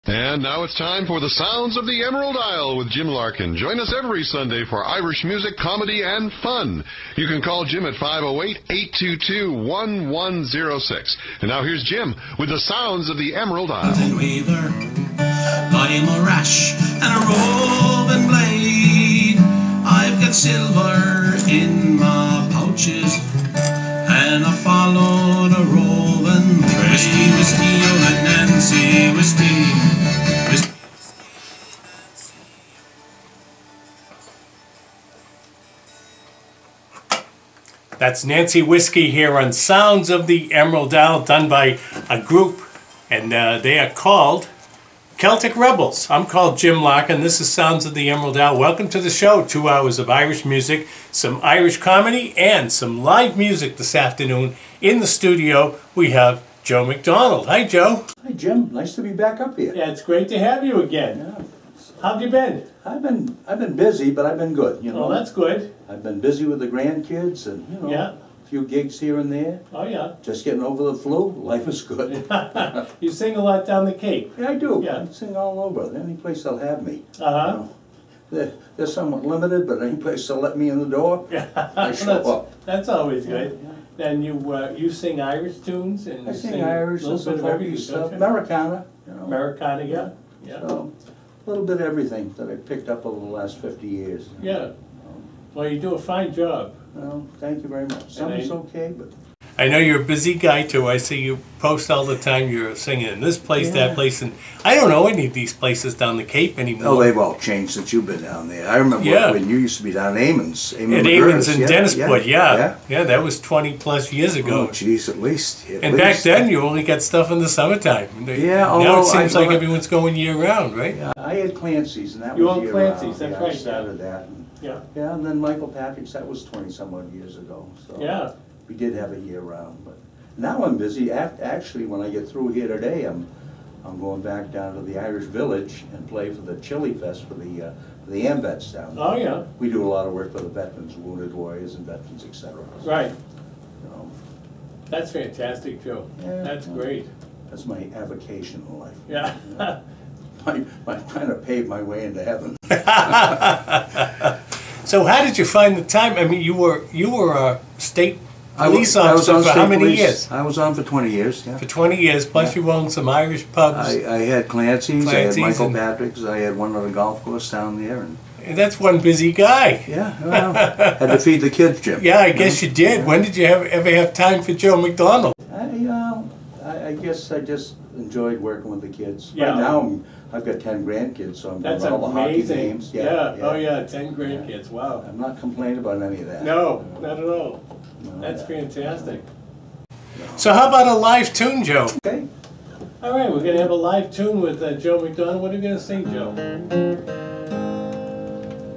And now it's time for the Sounds of the Emerald Isle with Jim Larkin. Join us every Sunday for Irish music, comedy, and fun. You can call Jim at 508-822-1106. And now here's Jim with the Sounds of the Emerald Isle. Weaver, I'm a rash and a roving blade. I've got silver in my pouches, and I followed a roving trade. Whiskey, whiskey, oh, and Nancy, whiskey. That's Nancy Whiskey here on Sounds of the Emerald Isle, done by a group, and they are called Celtic Rebels. I'm called Jim Larkin. This is Sounds of the Emerald Isle. Welcome to the show. 2 hours of Irish music, some Irish comedy, and some live music this afternoon. In the studio, we have Joe MacDonald. Hi, Joe. Hi, Jim. Nice to be back up here. Yeah, it's great to have you again. Yeah. How've you been? I've been busy, but I've been good. You know. Oh, that's good. I've been busy with the grandkids, and a few gigs here and there. Oh, yeah. Just getting over the flu. Life is good. You sing a lot down the Cape. Yeah, I do. Yeah. I sing all over. Any place they'll have me. Uh-huh. They're somewhat limited, but any place they'll let me in the door, I show up. That's always good. Yeah. And you sing Irish tunes, and I sing Irish, a little bit of everything, stuff, Americana. Americana, yeah. So, a little bit of everything that I picked up over the last 50 years. Yeah. Well, you do a fine job. Well, thank you very much. Some's okay, but... I know you're a busy guy, too. I see you post all the time. You're singing in this place, that place, and I don't know any of these places down the Cape anymore. Oh, they've all changed since you've been down there. I remember when you used to be down at Eamon's. At Eamon's in Dennisport, yeah, that was 20-plus years ago. Oh, geez, at least. Back then, you only got stuff in the summertime. Yeah, now it seems like everyone's going year-round, right? Yeah, I had Clancy's, and that you was year-round. You owned Clancy's, that's right. I started that. And, and then Michael Patrick's, that was 20-some-odd years ago. So we did have a year-round, but now I'm busy. Actually, when I get through here today, I'm going back down to the Irish Village and play for the Chili Fest for the AMVETs down there. Oh, yeah. We do a lot of work for the veterans, wounded warriors and veterans, etc. So, right. That's fantastic, Joe. Yeah, that's great. That's my avocation in life. Yeah. I'm trying to pave my way into heaven. So how did you find the time? I mean, you were a state police officer for how many years? I was on for 20 years, yeah. For 20 years, plus you owned some Irish pubs. I had Clancy's, I had Michael Patrick's, I had one on the golf course down there. And that's one busy guy. Yeah, well, had to feed the kids, Jim. Yeah, I guess you did. Yeah. When did you ever have time for Joe MacDonald? I guess I just enjoyed working with the kids. Yeah. Right now, I've got 10 grandkids, so I'm doing all the hockey games. Yeah. Oh, yeah, 10 grandkids. Wow. I'm not complaining about any of that. No, not at all. No, that's fantastic. No. So how about a live tune, Joe? Okay. All right, we're going to have a live tune with Joe MacDonald. What are you going to sing, Joe?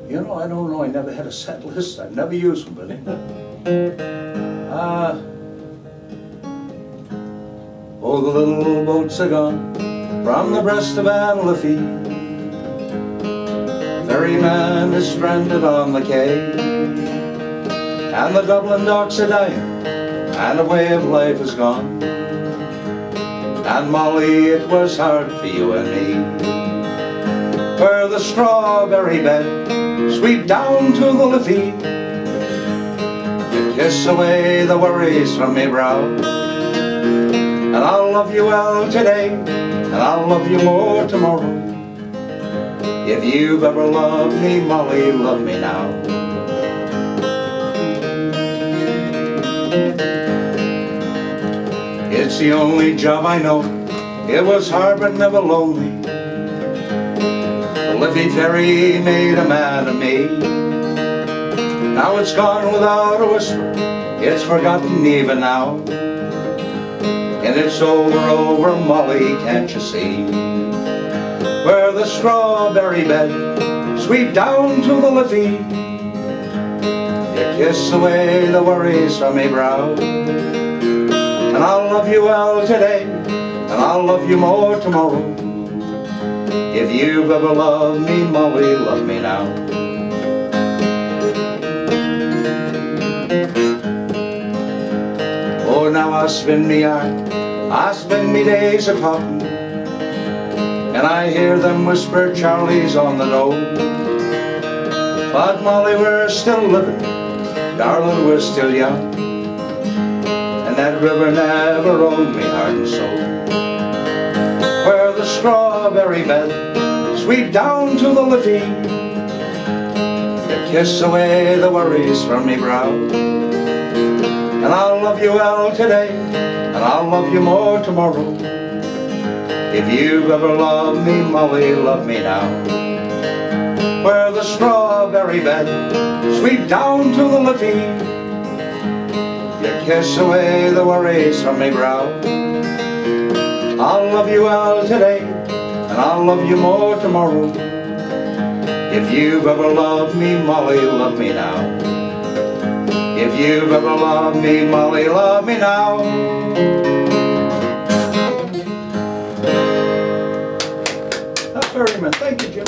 You know, I don't know. I never had a set list. I've never used one, but... Oh, the little boats are gone from the breast of Anne Lafitte. Ferryman is stranded on the quay, and the Dublin docks are dying, and the way of life is gone. And Molly, it was hard for you and me, where the strawberry bed sweep down to the Lafitte. You kiss away the worries from me brow, and I'll love you well today, and I'll love you more tomorrow. If you've ever loved me, Molly, love me now. It's the only job I know. It was hard but never lonely. The Liffey ferry made a man of me. Now it's gone without a whisper. It's forgotten even now. And it's over, Molly, can't you see? Where the strawberry bed sweep down to the Liffey. You kiss away the worries from me brow, and I'll love you well today, and I'll love you more tomorrow. If you've ever loved me, Molly, love me now. Oh, now I spin me yarn, I spend me days a talking, and I hear them whisper Charlie's on the know. But Molly, we're still living, darling, we're still young, and that river never owned me heart and soul. Where the strawberry bed sweep down to the Liffey, you kiss away the worries from me brow. And I'll love you well today, and I'll love you more tomorrow. If you've ever loved me, Molly, love me now. Where the strawberry bed sweep down to the Liffey, you kiss away the worries from me brow. I'll love you well today, and I'll love you more tomorrow. If you've ever loved me, Molly, love me now. If you've ever loved me, Molly, love me now. That's very much. Thank you, Jim.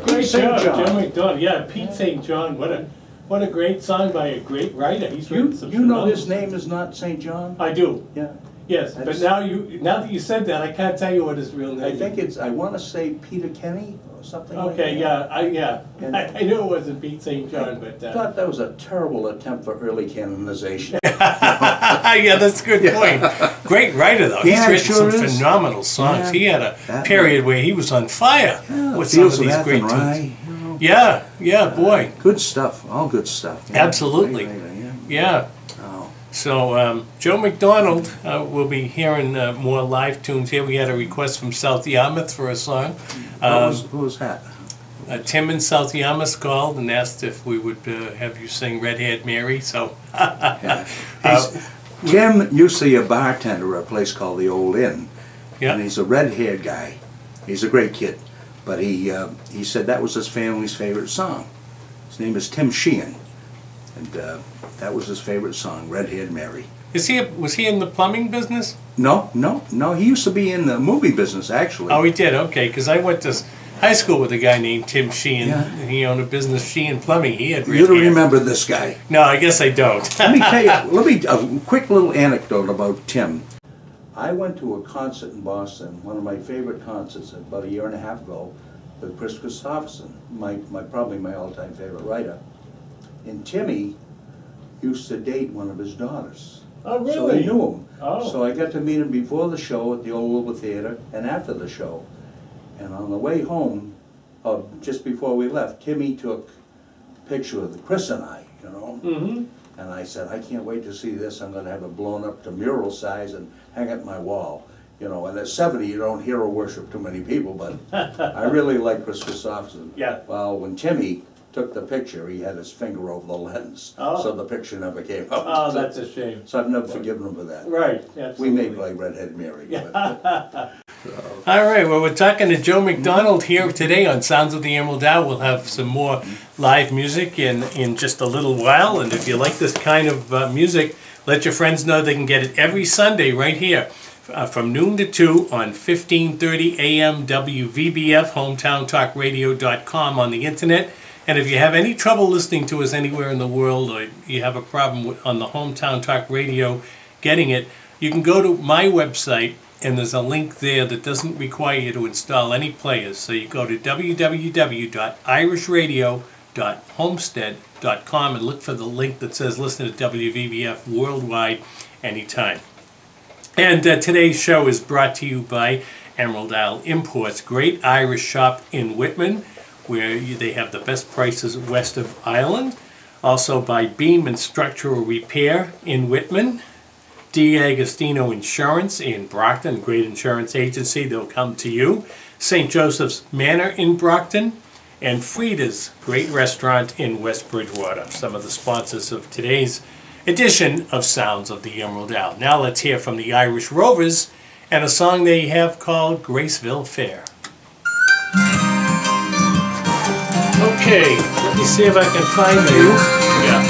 Great job, Jim MacDonald. Yeah, Pete St. John. What a great song by a great writer. He's written some. You know his name is not St. John? I do. Yeah. Yes, but now that you said that, I can't tell you what his real name is. I think it's, I want to say Peter Kenny or something like that. Okay, yeah, I knew it wasn't Pete St. John, but... I thought that was a terrible attempt for early canonization. Yeah, that's a good point. Great writer, though. Yeah, He's written some is. phenomenal songs. Yeah, He had a period where he was on fire with some of these great tunes. Yeah, boy. Good stuff, all good stuff. Yeah. Absolutely. Yeah. Oh. So, Joe MacDonald, we'll be hearing more live tunes here. We had a request from South Yarmouth for a song. Who was that? Tim in South Yarmouth called and asked if we would have you sing Red-Haired Mary, so... Tim used to be a bartender at a place called the Old Inn, Yeah. and he's a red-haired guy. He's a great kid, but he said that was his family's favorite song. His name is Tim Sheehan, and that was his favorite song, Red-Haired Mary. Was he in the plumbing business? No, he used to be in the movie business, actually. Oh, he did, okay, because I went to high school with a guy named Tim Sheehan, and he owned a business, Sheehan Plumbing. He had You don't remember this guy? No, I guess I don't. Let me tell you, a quick little anecdote about Tim. I went to a concert in Boston, one of my favorite concerts, about a year and a half ago, with Chris Christopherson, probably my all-time favorite writer. And Timmy used to date one of his daughters. Oh, really? So I knew him. Oh. So I got to meet him before the show at the Old Wilbur Theater and after the show. And on the way home, just before we left, Timmy took a picture of Chris and I, you know. Mm-hmm. And I said, I can't wait to see this. I'm going to have it blown up to mural size and hang it on my wall. You know, and at 70, you don't hero worship too many people, but I really like Chris Christopherson. Yeah. Well, when Timmy took the picture, he had his finger over the lens, so the picture never came out. Oh, that's a shame. So I've never forgiven him for that. Right, absolutely. We make like Red-Haired Mary. Yeah. But, All right, well, we're talking to Joe MacDonald here today on Sounds of the Emerald Isle. We'll have some more live music in just a little while, and if you like this kind of music, let your friends know they can get it every Sunday right here from noon to 2 on 1530 AM WVBF, hometowntalkradio.com on the internet. And if you have any trouble listening to us anywhere in the world, or you have a problem on the Hometown Talk Radio getting it, you can go to my website, and there's a link there that doesn't require you to install any players. So you go to www.irishradio.homestead.com and look for the link that says listen to WVBF worldwide anytime. And today's show is brought to you by Emerald Isle Imports, great Irish shop in Whitman, where they have the best prices west of Ireland. Also by Beam and Structural Repair in Whitman. D'Agostino Insurance in Brockton, great insurance agency, they'll come to you. St. Joseph's Manor in Brockton. And Frida's, great restaurant in West Bridgewater. Some of the sponsors of today's edition of Sounds of the Emerald Isle. Now let's hear from the Irish Rovers and a song they have called Graceville Fair. Okay, let me see if I can find you. Yeah.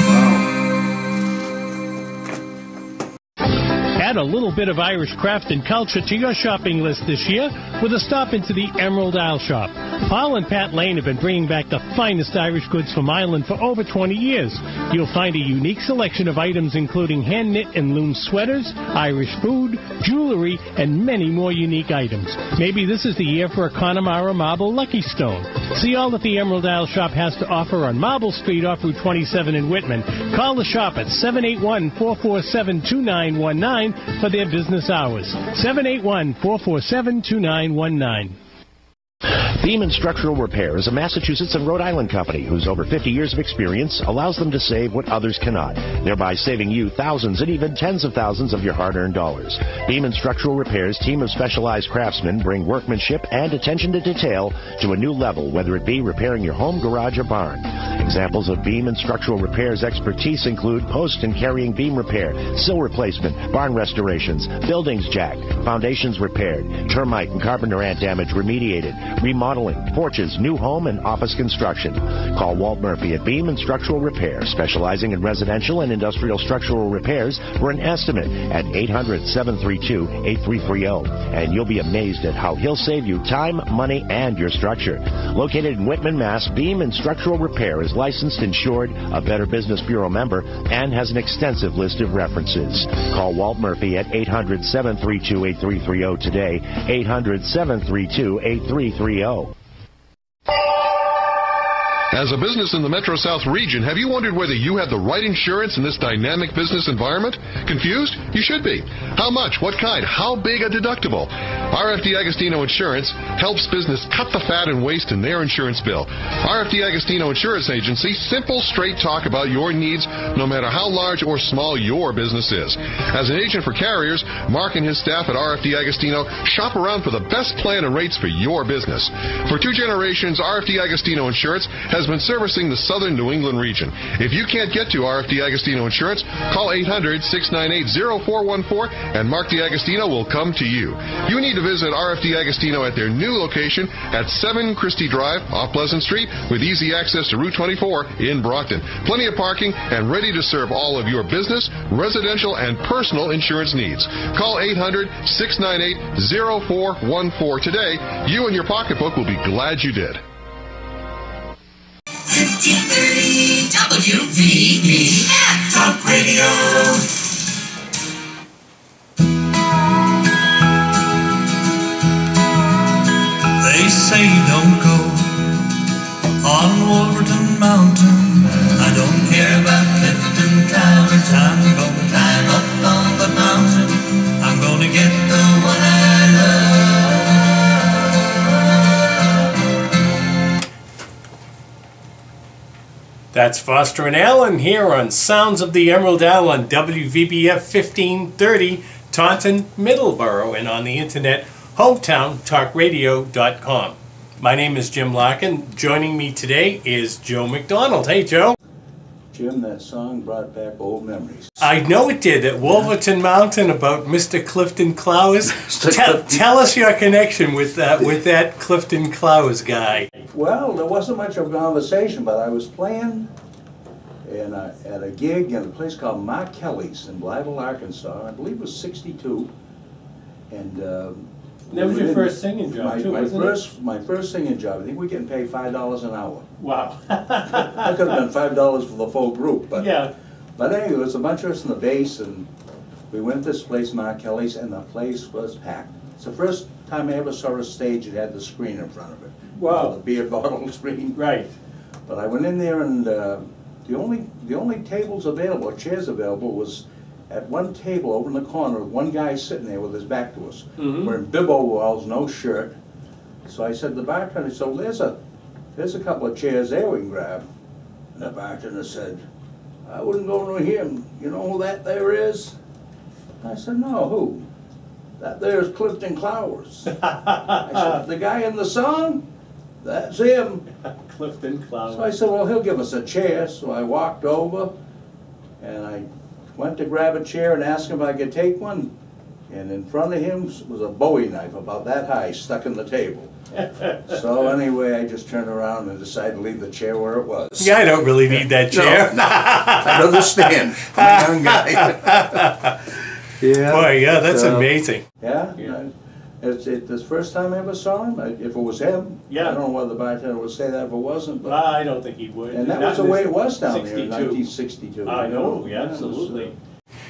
At Add a little bit of Irish craft and culture to your shopping list this year with a stop into the Emerald Isle shop. Paul and Pat Lane have been bringing back the finest Irish goods from Ireland for over 20 years. You'll find a unique selection of items including hand-knit and loom sweaters, Irish food, jewelry, and many more unique items. Maybe this is the year for a Connemara Marble Lucky Stone. See all that the Emerald Isle shop has to offer on Marble Street off Route 27 in Whitman. Call the shop at 781-447-2919 for their business hours. 781-447-2919. Beam & Structural Repair is a Massachusetts and Rhode Island company whose over 50 years of experience allows them to save what others cannot, thereby saving you thousands and even tens of thousands of your hard-earned dollars. Beam & Structural Repair's team of specialized craftsmen bring workmanship and attention to detail to a new level, whether it be repairing your home, garage, or barn. Examples of Beam & Structural Repair's expertise include post and carrying beam repair, sill replacement, barn restorations, buildings jacked, foundations repaired, termite and carpenter ant damage remediated, remodeling, porches, new home, and office construction. Call Walt Murphy at Beam & Structural Repair, specializing in residential and industrial structural repairs, for an estimate at 800-732-8330. And you'll be amazed at how he'll save you time, money, and your structure. Located in Whitman, Mass., Beam & Structural Repair is licensed, insured, a Better Business Bureau member, and has an extensive list of references. Call Walt Murphy at 800-732-8330 today, 800-732-8330. As a business in the Metro South region, have you wondered whether you have the right insurance in this dynamic business environment? Confused? You should be. How much? What kind? How big a deductible? RFD Agostino Insurance helps business cut the fat and waste in their insurance bill. RFD Agostino Insurance Agency, simple, straight talk about your needs, no matter how large or small your business is. As an agent for carriers, Mark and his staff at RFD Agostino shop around for the best plan and rates for your business. For 2 generations, RFD Agostino Insurance has been servicing the southern New England region. If you can't get to RFD Agostino Insurance, call 800-698-0414 and Mark DiAgostino will come to you. You need to visit RFD Agostino at their new location at 7 Christie Drive off Pleasant Street with easy access to Route 24 in Brockton. Plenty of parking and ready to serve all of your business, residential, and personal insurance needs. Call 800-698-0414 today. You and your pocketbook will be glad you did. 1530 WVBF Talk Radio. They say don't go on Wolverton Mountain. I don't care about Clifton Towers. I'm gonna climb up on the mountain. I'm gonna get the one I love. That's Foster and Allen here on Sounds of the Emerald Isle on WVBF 1530, Taunton, Middleborough, and on the internet, hometowntalkradio.com. My name is Jim Larkin. Joining me today is Joe MacDonald. Hey, Joe. Jim, that song brought back old memories. I know it did, at Wolverton Mountain, about Mr. Clifton Clowes. Tell us your connection with that Clifton Clowes guy. Well, there wasn't much of a conversation, but I was playing at a gig in a place called Mark Kelly's in Blytheville, Arkansas. I believe it was 62. And that was your first singing job, too, wasn't it? My first singing job. I think we're getting paid $5 an hour. Wow. That could have been $5 for the full group. But, yeah. But anyway, there was a bunch of us in the bass, and we went to this place, Mark Kelly's, and the place was packed. It's the first time I ever saw a stage that had the screen in front of it. Wow. The beer bottle screen. Right. But I went in there, and the only tables available, or chairs available, was at one table over in the corner, one guy sitting there with his back to us, wearing bib overalls, no shirt. So I said to the bartender, so there's a couple of chairs there we can grab. And the bartender said, I wouldn't go to him. You know who that there is? I said, no, who? That there's Clifton Clowes. I said, the guy in the song? That's him. Clifton Clowes. So I said, well, he'll give us a chair. So I walked over, and I went to grab a chair and asked him if I could take one. And in front of him was a Bowie knife about that high stuck in the table. So anyway, I just turned around and decided to leave the chair where it was. Yeah, I don't really need that chair. No, I understand. I'm a young guy. Yeah. Boy, yeah, that's amazing. Yeah. It's the first time I ever saw him. If it was him, Yeah. I don't know whether the bartender would say that if it wasn't. But I don't think he would. and that Not was the in way it was down there in 62. 1962. I know, yeah, it was, absolutely.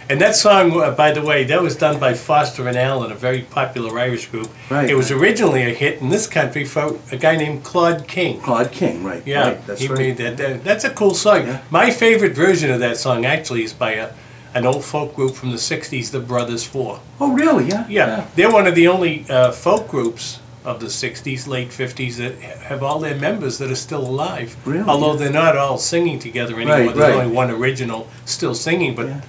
And that song, by the way, that was done by Foster and Allen, a very popular Irish group. Right. It was originally a hit in this country for a guy named Claude King. Claude King, right. Yeah, right, that's he right. made that. That's a cool song. Yeah. My favorite version of that song actually is by an old folk group from the 60s, the Brothers Four. Oh, really? Yeah. Yeah, they're one of the only folk groups of the 60s, late 50s that have all their members that are still alive. Really? Although they're not all singing together anymore. Right, There's right. only one original still singing, but Yeah.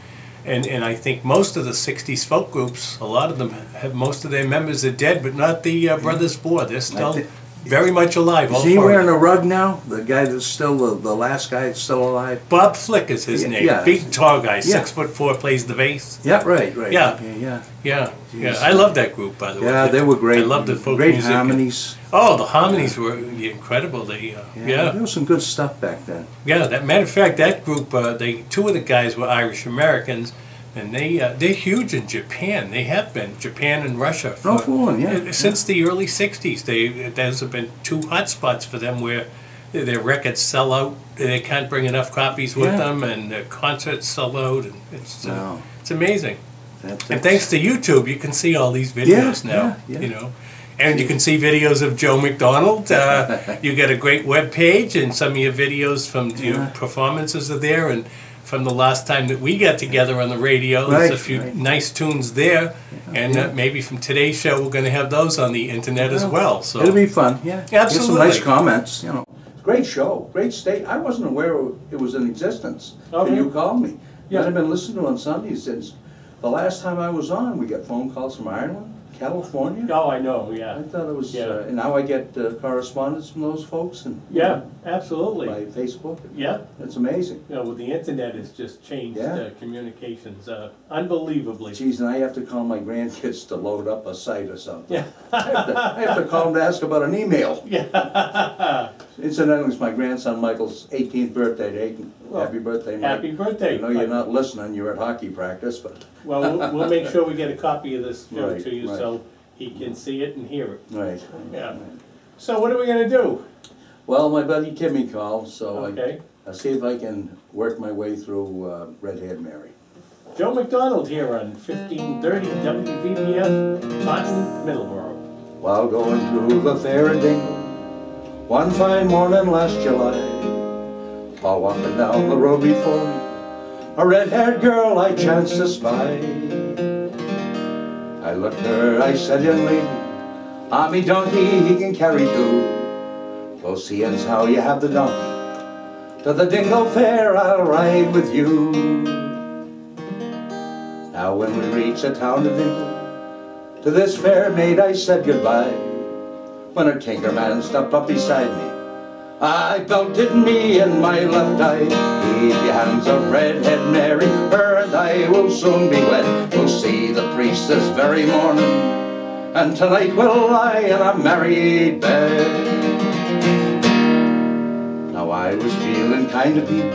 and I think most of the 60s folk groups, a lot of them have most of their members are dead, but not the Brothers Four. They're still very much alive. Is all he four. wearing a rug now? The guy that's still the last guy that's still alive? Bob Flick is his name. yeah. Big tall guy, Yeah. 6'4", plays the bass. Yeah, right, right. Yeah. Okay, yeah. Yeah, yeah. Jeez. I love that group, by the way. Yeah, they were great. I love the folk great music. harmonies. Oh, the harmonies were incredible. They, There was some good stuff back then. yeah. That matter of fact, that group, two of the guys were Irish Americans, and they're huge in Japan. They have been Japan and Russia No fooling, yeah. since the early '60s. There's been two hot spots for them where their records sell out. They can't bring enough copies with Yeah. them, and their concerts sell out. And it's Wow. it's amazing. That's And thanks to YouTube, you can see all these videos Yeah, now. yeah. You know, and you can see videos of Joe MacDonald. You get a great web page, and some of your videos from your performances are there. And from the last time that we got together on the radio, there's a few nice tunes there. And maybe from today's show, we're going to have those on the internet as well. So it'll be fun, yeah. Get Absolutely. some nice comments, you know. Great show, great state. I wasn't aware it was in existence Oh, till yeah? you called me. Yeah. I've been listening to it on Sundays since the last time I was on. We got phone calls from Ireland, California. Oh, I know. I Yeah. thought it was, Yeah. and now I get correspondence from those folks and Yeah. Absolutely. by Facebook. Yeah. It's amazing. You know, with the internet, has just changed Yeah. communications unbelievably. Geez, and I have to call my grandkids to load up a site or something. Yeah. I have to call them to ask about an email. Yeah. Incidentally, it's my grandson Michael's 18th birthday today. Happy birthday, Mike. Happy birthday. I know you're not listening, you're at hockey practice, but... Well, we'll make sure we get a copy of this show Right, to you right. so he can see it and hear it. Right. Yeah. So what are we going to do? Well, my buddy Timmy called, so Okay. I'll see if I can work my way through Redhead Mary. Joe MacDonald here on 1530 WVBF, Taunton, Middleborough. While going through the fair and dingle, one fine morning last July, while walking down the road before me, a red-haired girl I chanced to spy. I looked at her, I said, young lady, on me donkey he can carry two. Go see and's how you have the donkey. To the Dingle Fair I'll ride with you. Now when we reached the town of Dingle, to this fair maid I said goodbye. When a tinker man stepped up beside me, I belted me in my left eye. Keep your hands up, Redhead Mary, her and I will soon be wed. We'll see the priest this very morning, and tonight we'll lie in a married bed. Now I was feeling kind of deep,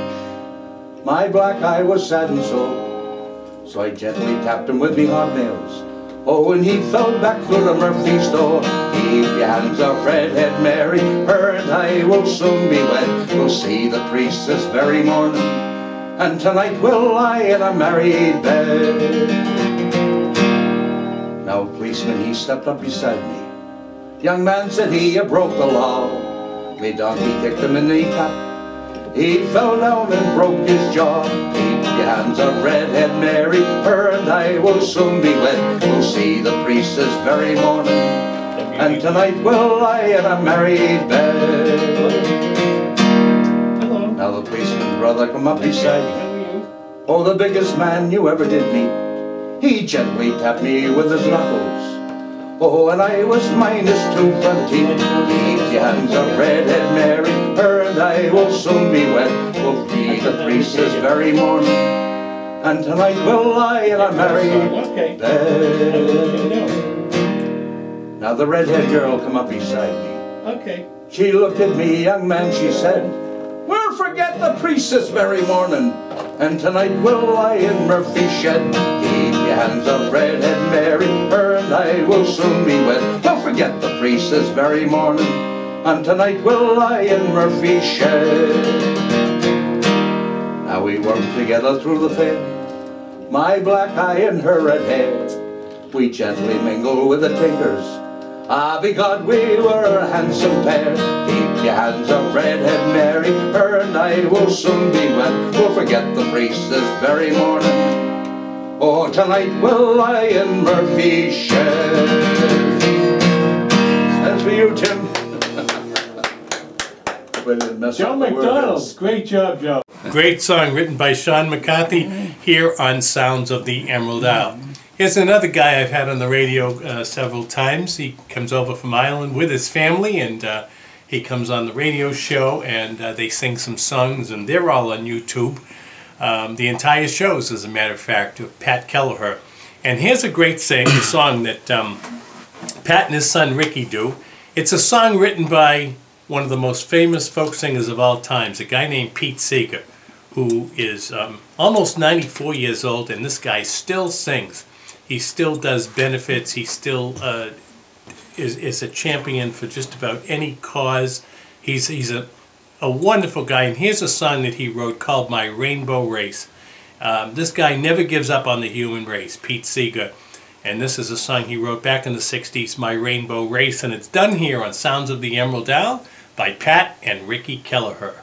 my black eye was sad and so I gently tapped him with me hobnails. Oh, and he fell back through the Murphy's door. Keep your hands up, Redhead Mary, her and I will soon be wed. We'll see the priest this very morning, and tonight we'll lie in a married bed. Now a policeman, he stepped up beside me. Young man, said he, you broke the law. Me donkey kicked him in the kneecap. He fell down and broke his jaw. Keep your hands up, Redhead Mary, her and I will soon be wed. We'll see the priest this very morning, and tonight we'll lie in a married bed. Hello. Now the policeman brother come up beside me. How are you? Oh, the biggest man you ever did meet. He gently tapped me with his knuckles. Oh, and I was minus 2 front teeth. Keep your hands up, Redhead Mary, her and I will soon be wed. We'll be the priest this very morning, and tonight we'll lie in a married Okay. bed. Now the redhead girl come up beside me. Okay. She looked at me, young man, she said, we'll forget the priest this very morning, and tonight we'll lie in Murphy's shed. Keep your your hands up, redhead Mary, her and I will soon be wed. Don't forget the priest this very morning, and tonight we'll lie in Murphy's shed. Now we worked together through the fair, my black eye and her red hair. We gently mingle with the tinkers, ah, because we were a handsome pair. Keep your hands up, redhead Mary, her and I will soon be wed. We'll forget the priest this very morning, oh, tonight we'll lie in Murphy's shed. That's for you, Tim. Joe MacDonald, great job, Joe. Great song written by Sean McCarthy here on Sounds of the Emerald Isle. Here's another guy I've had on the radio several times. He comes over from Ireland with his family, and he comes on the radio show, and they sing some songs, and they're all on YouTube. The entire shows, as a matter of fact, of Pat Kelleher. And here's a great song that Pat and his son Ricky do. It's a song written by one of the most famous folk singers of all times, a guy named Pete Seeger, who is almost 94 years old, and this guy still sings. He still does benefits. He still is a champion for just about any cause. He's a wonderful guy, and here's a song that he wrote called My Rainbow Race. This guy never gives up on the human race, Pete Seeger. And this is a song he wrote back in the 60s, My Rainbow Race, and it's done here on Sounds of the Emerald Isle by Pat and Ricky Kelleher.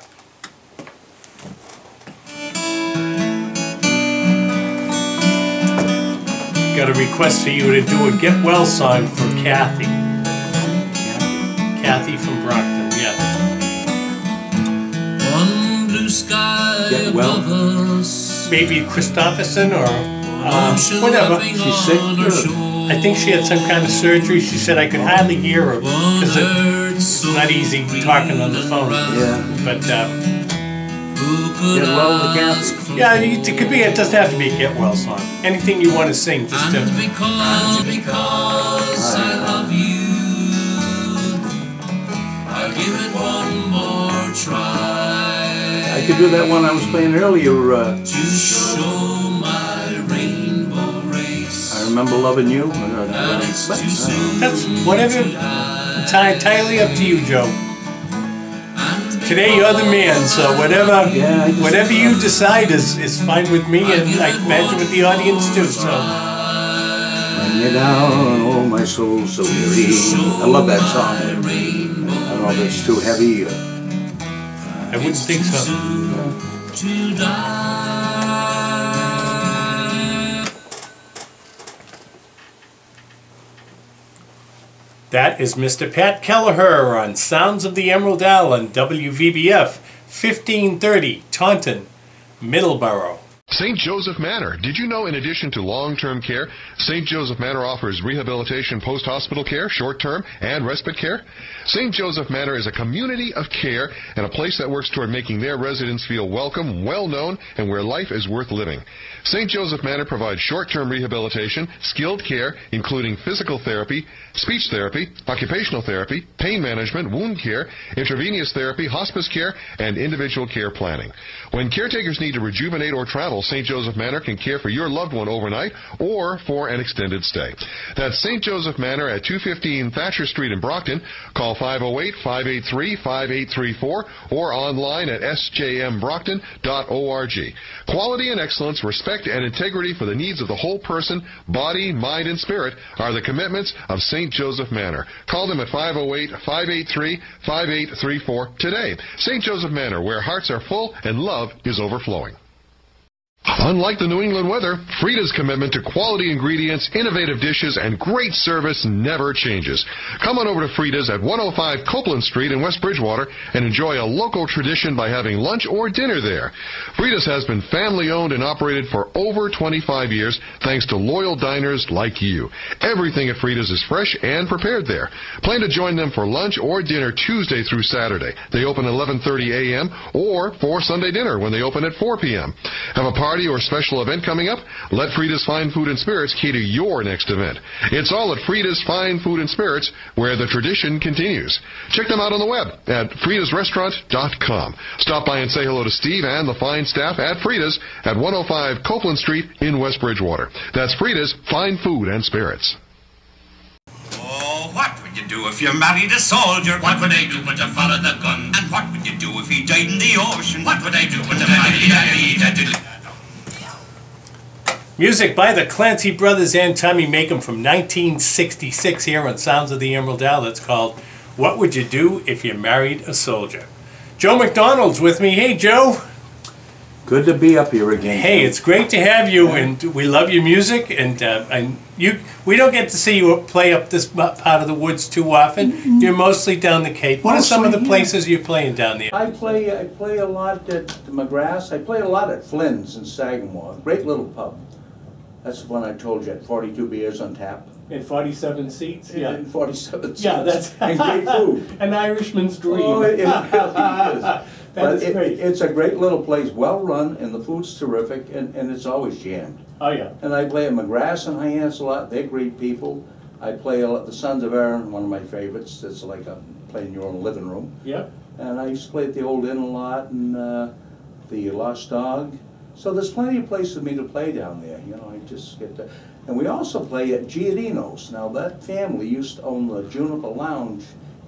Got a request for you to do a Get Well song for Kathy. Kathy from Brockton, yeah. One blue sky Get well. above us. Maybe Christopherson or whatever. She's sick? I think she had some kind of surgery. She said I could hardly hear her because it's not easy talking on the phone. Yeah. But Get well with Kathy. yeah, it could be. It doesn't have to be a Get Well song. Anything you want to sing, just to. And because I love you, I'll give it one more try. I could do that one I was playing earlier. To show my rainbow race. I remember loving you. And it's too soon. That's whatever. Entirely up to you, Joe. Today you're the man, so whatever you decide is fine with me, and I imagine with the audience too. So. When you're down, oh my soul's so weary. I love that song. I don't know if it's too heavy. I wouldn't think so. To die. That is Mr. Pat Kelleher on Sounds of the Emerald Isle on WVBF 1530 Taunton, Middleborough. St. Joseph Manor. Did you know in addition to long-term care, St. Joseph Manor offers rehabilitation, post-hospital care, short-term, and respite care? St. Joseph Manor is a community of care and a place that works toward making their residents feel welcome, well-known, and where life is worth living. St. Joseph Manor provides short-term rehabilitation, skilled care, including physical therapy, speech therapy, occupational therapy, pain management, wound care, intravenous therapy, hospice care, and individual care planning. When caretakers need to rejuvenate or travel, St. Joseph Manor can care for your loved one overnight or for an extended stay. That's St. Joseph Manor at 215 Thatcher Street in Brockton. Call 508-583-5834 or online at sjmbrockton.org. Quality and excellence, respect and integrity for the needs of the whole person, body, mind, and spirit are the commitments of St. Joseph Manor. Call them at 508-583-5834 today. St. Joseph Manor, where hearts are full and love is overflowing. Unlike the New England weather, Frida's commitment to quality ingredients, innovative dishes, and great service never changes. Come on over to Frida's at 105 Copeland Street in West Bridgewater and enjoy a local tradition by having lunch or dinner there. Frida's has been family-owned and operated for over 25 years thanks to loyal diners like you. Everything at Frida's is fresh and prepared there. Plan to join them for lunch or dinner Tuesday through Saturday. They open at 11:30 a.m. or for Sunday dinner when they open at 4 p.m. Have a party or special event coming up? Let Frida's Fine Food and Spirits cater your next event. It's all at Frida's Fine Food and Spirits, where the tradition continues. Check them out on the web at fridasrestaurant.com. Stop by and say hello to Steve and the fine staff at Frida's at 105 Copeland Street in West Bridgewater. That's Frida's Fine Food and Spirits. Oh, what would you do if you married a soldier? What would I do but to follow the gun? And what would you do if he died in the ocean? What would I do but to Music by the Clancy Brothers and Tommy Makem from 1966 here on Sounds of the Emerald Isle. It's called What Would You Do If You Married a Soldier? Joe MacDonald's with me. Hey, Joe. Good to be up here again. Hey, it's great to have you, and we love your music. And we don't get to see you play up this part of the woods too often. You're mostly down the Cape. What are some of the places you're playing down there? I play a lot at McGrath. I play a lot at Flynn's in Sagamore. Great little pub. That's the one I told you, at 42 beers on tap. And 47 seats? Yeah, and 47 seats. Yeah, that's and great food. An Irishman's dream. Oh, it really is. That is great. It's a great little place, well run, and the food's terrific, and it's always jammed. Oh, yeah. And I play at McGrath and Hyannis a lot. They're great people. I play a lot, the Sons of Aaron, one of my favorites. It's like playing your own living room. Yep. And I used to play at the Old Inn a lot, and the Lost Dog. So there's plenty of places for me to play down there. You know, I just get to. And we also play at Giardino's. Now that family used to own the Juniper Lounge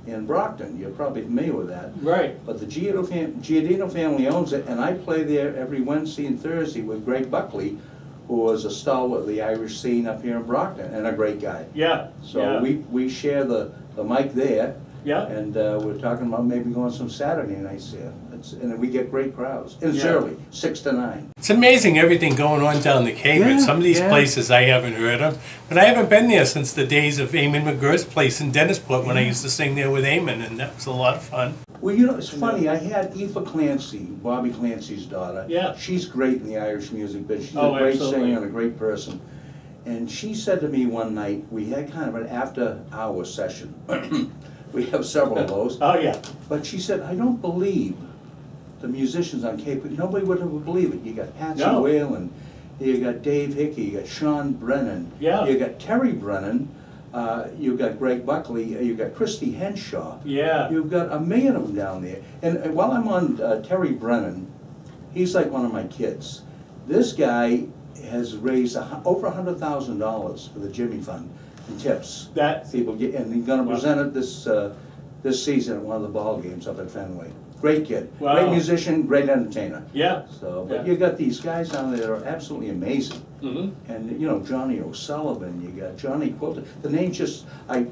in Brockton. You're probably familiar with that. Right. But the Giardino family owns it, and I play there every Wednesday and Thursday with Greg Buckley, who was a stalwart of the Irish scene up here in Brockton, and a great guy. Yeah. So yeah. we share the mic there. Yeah. And we're talking about maybe going some Saturday nights there. And we get great crowds. And it's Yeah. early, 6 to 9. It's amazing everything going on down the Cape. And some of these places I haven't heard of. But I haven't been there since the days of Eamon McGirr's place in Dennisport when I used to sing there with Eamon, and that was a lot of fun. Well, you know, it's funny. I had Aoife Clancy, Bobby Clancy's daughter. Yeah. She's great in the Irish music business. She's Oh, a great absolutely. singer and a great person. And she said to me one night, we had kind of an after-hour session. We have several of those. Oh, yeah. But she said, I don't believe the musicians on Cape, nobody would ever believe it. You got Patsy Whalen, you got Dave Hickey, you got Sean Brennan, you got Terry Brennan, you got Greg Buckley, you got Christy Henshaw. Yeah. You've got a million of them down there. And while I'm on Terry Brennan, he's like one of my kids. This guy has raised over $100,000 for the Jimmy Fund in tips. That people get, and he's going to present it this season at one of the ball games up at Fenway. Great kid, great musician, great entertainer. Yeah. So, but you got these guys down there that are absolutely amazing. And you know, Johnny O'Sullivan, you got Johnny Quilter. The names just, I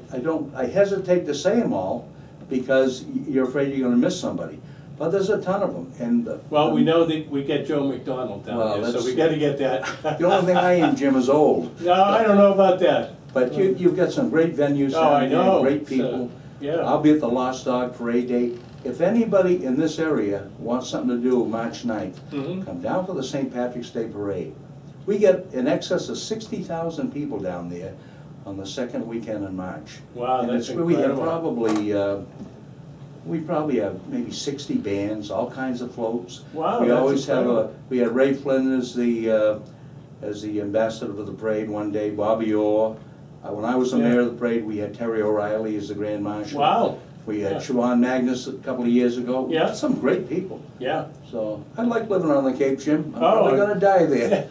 hesitate to say them all because you're afraid you're going to miss somebody. But there's a ton of them. And well, we know that we get Joe MacDonald down there, so we got to get that. The only thing I am, Jim, is old. No, I don't know about that. But you've got some great venues down there, great people. Yeah. I'll be at the Lost Dog Parade Day. If anybody in this area wants something to do March 9th, come down for the St. Patrick's Day Parade. We get in excess of 60,000 people down there on the second weekend in March. Wow, and that's we have incredible. we probably have maybe 60 bands, all kinds of floats. Wow, we always incredible. have we had Ray Flynn as the ambassador for the parade one day, Bobby Orr. When I was the mayor of the parade, we had Terry O'Reilly as the Grand Marshal. Wow. We had Siobhan Magnus a couple of years ago. Yeah. Some great people. Yeah. So I like living on the Cape, Jim. I'm probably going to die there.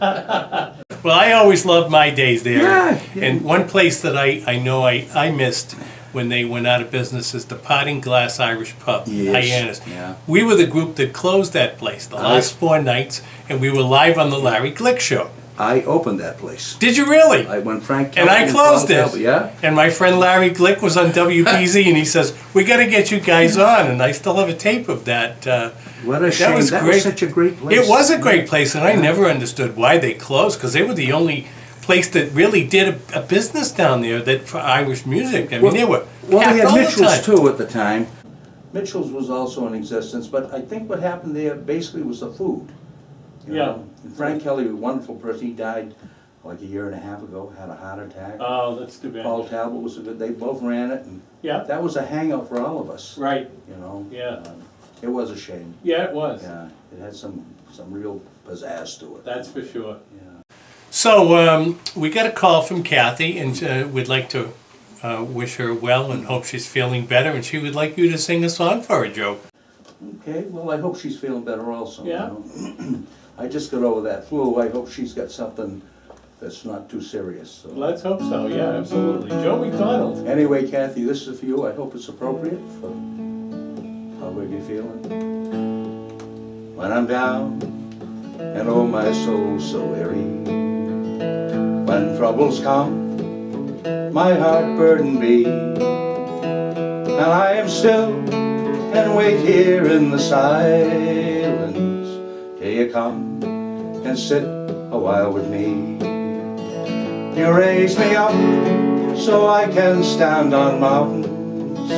Well, I always loved my days there. Yeah. And one place that I know I missed when they went out of business is the Potting Glass Irish Pub, Hyannis. Yeah. We were the group that closed that place the last 4 nights, and we were live on the Larry Glick Show. I opened that place. Did you really? When Frank and I closed it. Yeah. And my friend Larry Glick was on WBZ, and he says, "We got to get you guys on." And I still have a tape of that. What a shame! That was such a great place. It was a great place, and I never understood why they closed, because they were the only place that really did a business down there that for Irish music. I mean, they were well, we had all Mitchell's the time. too at the time. Mitchell's was also in existence, but I think what happened there basically was the food. You know? And Frank Kelly was a wonderful person. He died like a year and a half ago, had a heart attack. Oh, that's too bad. Paul Talbot was a good, they both ran it, and Yeah. that was a hangout for all of us. Right. You know? Yeah. It was a shame. Yeah, it was. Yeah, it had some real pizzazz to it. That's for sure. Yeah. So we got a call from Kathy, and we'd like to wish her well and hope she's feeling better, and she would like you to sing a song for her, Joe. Okay, well, I hope she's feeling better also. Yeah. You know? I just got over that flu. I hope she's got something that's not too serious. So. Let's hope so, yeah, absolutely. Joe MacDonald. Anyway, Kathy, this is for you. I hope it's appropriate for how we be feeling. When I'm down and oh my soul so weary, when troubles come, my heart burden be, and I am still and wait here in the silence till you come and sit a while with me. You raise me up so I can stand on mountains.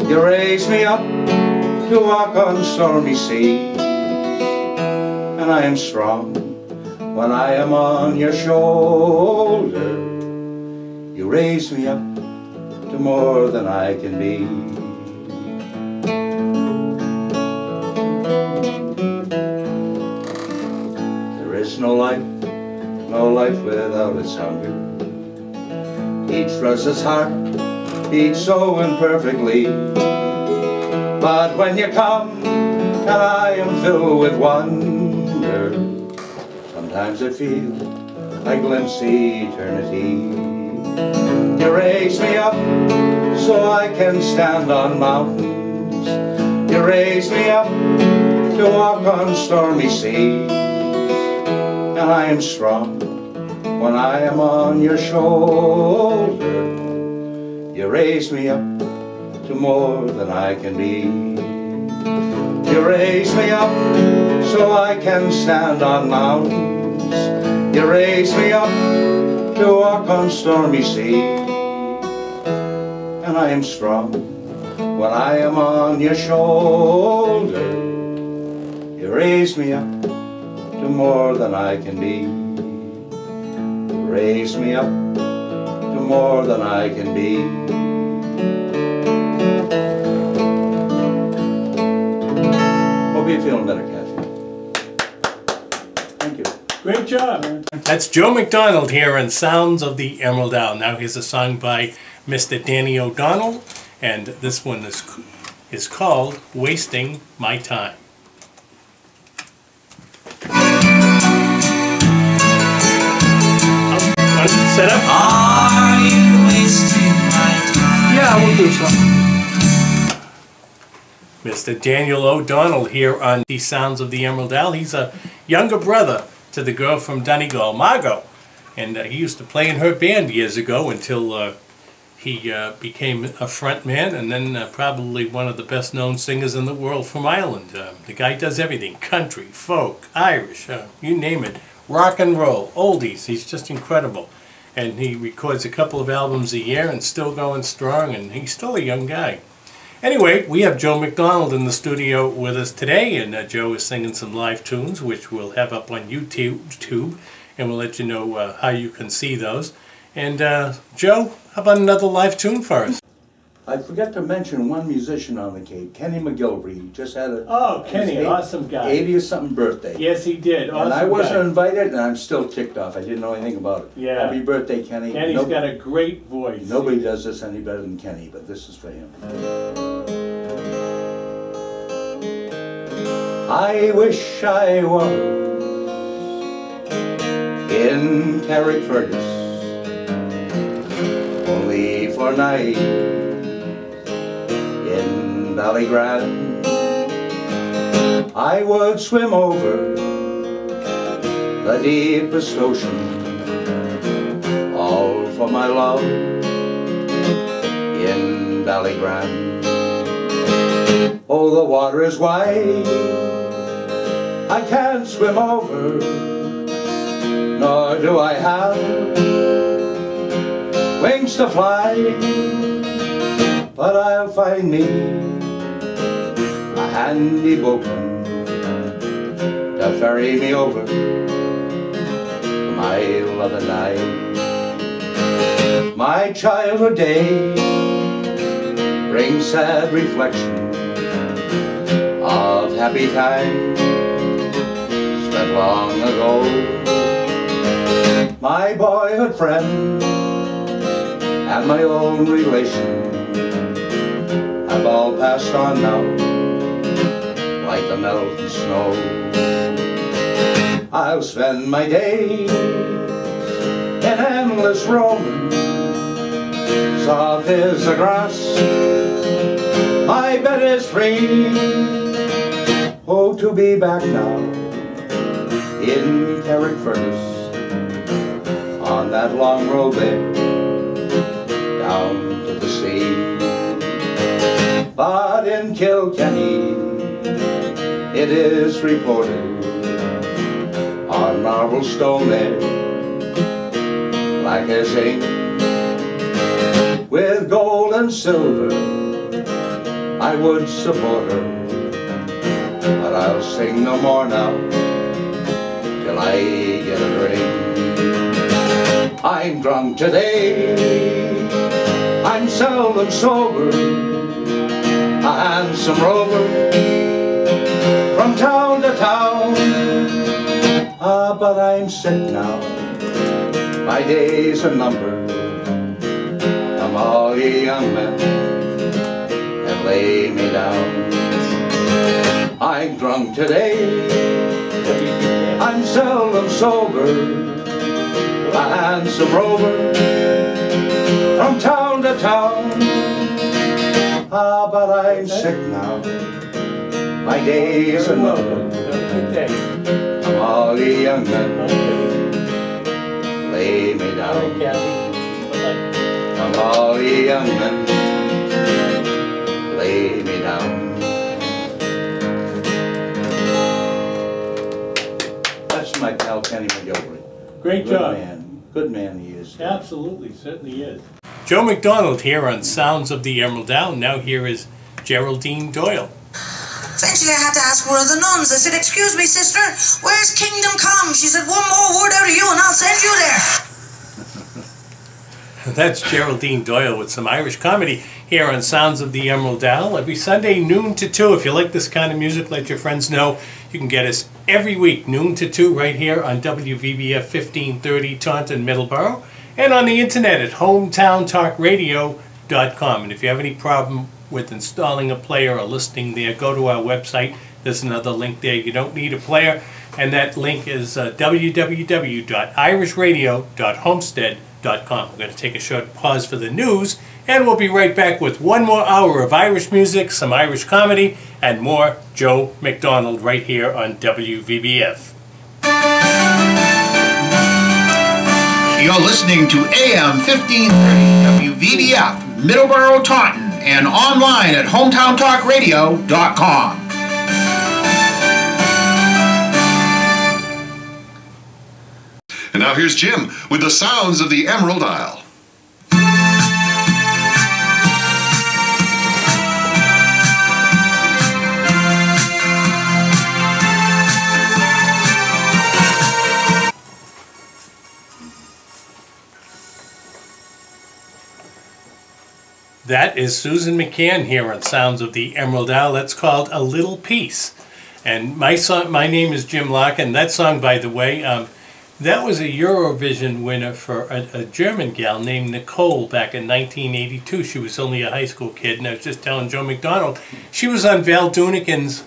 You raise me up to walk on stormy seas, and I am strong when I am on your shoulder. You raise me up to more than I can be. There is no life without its hunger. Each thrusts its heart beats so imperfectly. But when you come and I am filled with wonder, sometimes I feel I glimpse eternity. You raise me up so I can stand on mountains. You raise me up to walk on stormy seas, and I am strong when I am on your shoulder. You raise me up to more than I can be. You raise me up so I can stand on mountains. You raise me up to walk on stormy seas, and I am strong when I am on your shoulder. You raise me up to more than I can be. You raise me up to more than I can be. Hope you're feeling better, Kathy. Thank you. Great job. That's Joe MacDonald here on Sounds of the Emerald Isle. Now here's a song by Mr. Danny O'Donnell, and this one is called Wasting My Time. Set up? Are you wasting my time? Yeah, we'll do something. Mr. Daniel O'Donnell here on the Sounds of the Emerald Isle. He's a younger brother to the girl from Donegal, Margot. And he used to play in her band years ago until he became a front man, and then probably one of the best known singers in the world from Ireland. The guy does everything: country, folk, Irish, you name it, rock and roll, oldies. He's just incredible. And he records a couple of albums a year and still going strong, and he's still a young guy. Anyway, we have Joe MacDonald in the studio with us today, and Joe is singing some live tunes, which we'll have up on YouTube, and we'll let you know how you can see those. And Joe, how about another live tune for us? I forgot to mention one musician on the Cape, Kenny McGilvery. He just had Kenny, awesome guy. 80-something birthday. Yes, he did. Awesome and I wasn't guy. invited, and I'm still ticked off. I didn't know anything about it. Yeah. Happy birthday, Kenny. Kenny's got a great voice. Nobody does this any better than Kenny, but this is for him. I wish I was in Carrickfergus, only for night in Ballygrand. I would swim over the deepest ocean, all for my love in Ballygrand. Oh, the water is wide, I can't swim over, nor do I have wings to fly, but I'll find me a handy boatman to ferry me over to my love and I. My childhood days bring sad reflection of happy times spent long ago. My boyhood friend and my own relation have all passed on now, like the melting snow. I'll spend my days in endless roaming, soft is the grass, my bed is free. Oh, to be back now in Carrickfergus, on that long road there, down to the sea. But in Kilkenny, it is reported, on marble stone there, black as ink, with gold and silver, I would support her. But I'll sing no more now, till I get a drink. I'm drunk today, I'm seldom sober, a handsome rover from town to town. Ah, but I'm sick now, my days are numbered. Come all ye young men and lay me down. I'm drunk today, I'm seldom sober, a handsome rover from town to town. Ah, but I'm sick now, my days are numbered. Come all ye young men, lay me down. Come all ye young men, lay me down. That's my pal Kenny McGilvery. Great job. Good man he is. Absolutely, certainly is. Joe MacDonald here on Sounds of the Emerald Isle. Now here is Geraldine Doyle. Eventually I had to ask where are the nuns. I said, excuse me, sister, where's Kingdom Come? She said, one more word out of you and I'll send you there. That's Geraldine Doyle with some Irish comedy here on Sounds of the Emerald Isle. Every Sunday, noon to 2. If you like this kind of music, let your friends know. You can get us every week, noon to 2, right here on WVBF 1530 Taunton, Middleborough, and on the internet at hometowntalkradio.com. And if you have any problem with installing a player or listening there, go to our website. There's another link there. You don't need a player, and that link is www.irishradio.homestead.com. We're going to take a short pause for the news, and we'll be right back with one more hour of Irish music, some Irish comedy, and more Joe MacDonald right here on WVBF. You're listening to AM 1530 WVBF, Middleborough, Taunton, and online at hometowntalkradio.com. And now here's Jim with the Sounds of the Emerald Isle. That is Susan McCann here on Sounds of the Emerald Isle. That's called A Little Piece. And my name is Jim Larkin. That song, by the way, that was a Eurovision winner for a German gal named Nicole back in 1982. She was only a high school kid, and I was just telling Joe MacDonald, she was on Val Doonican's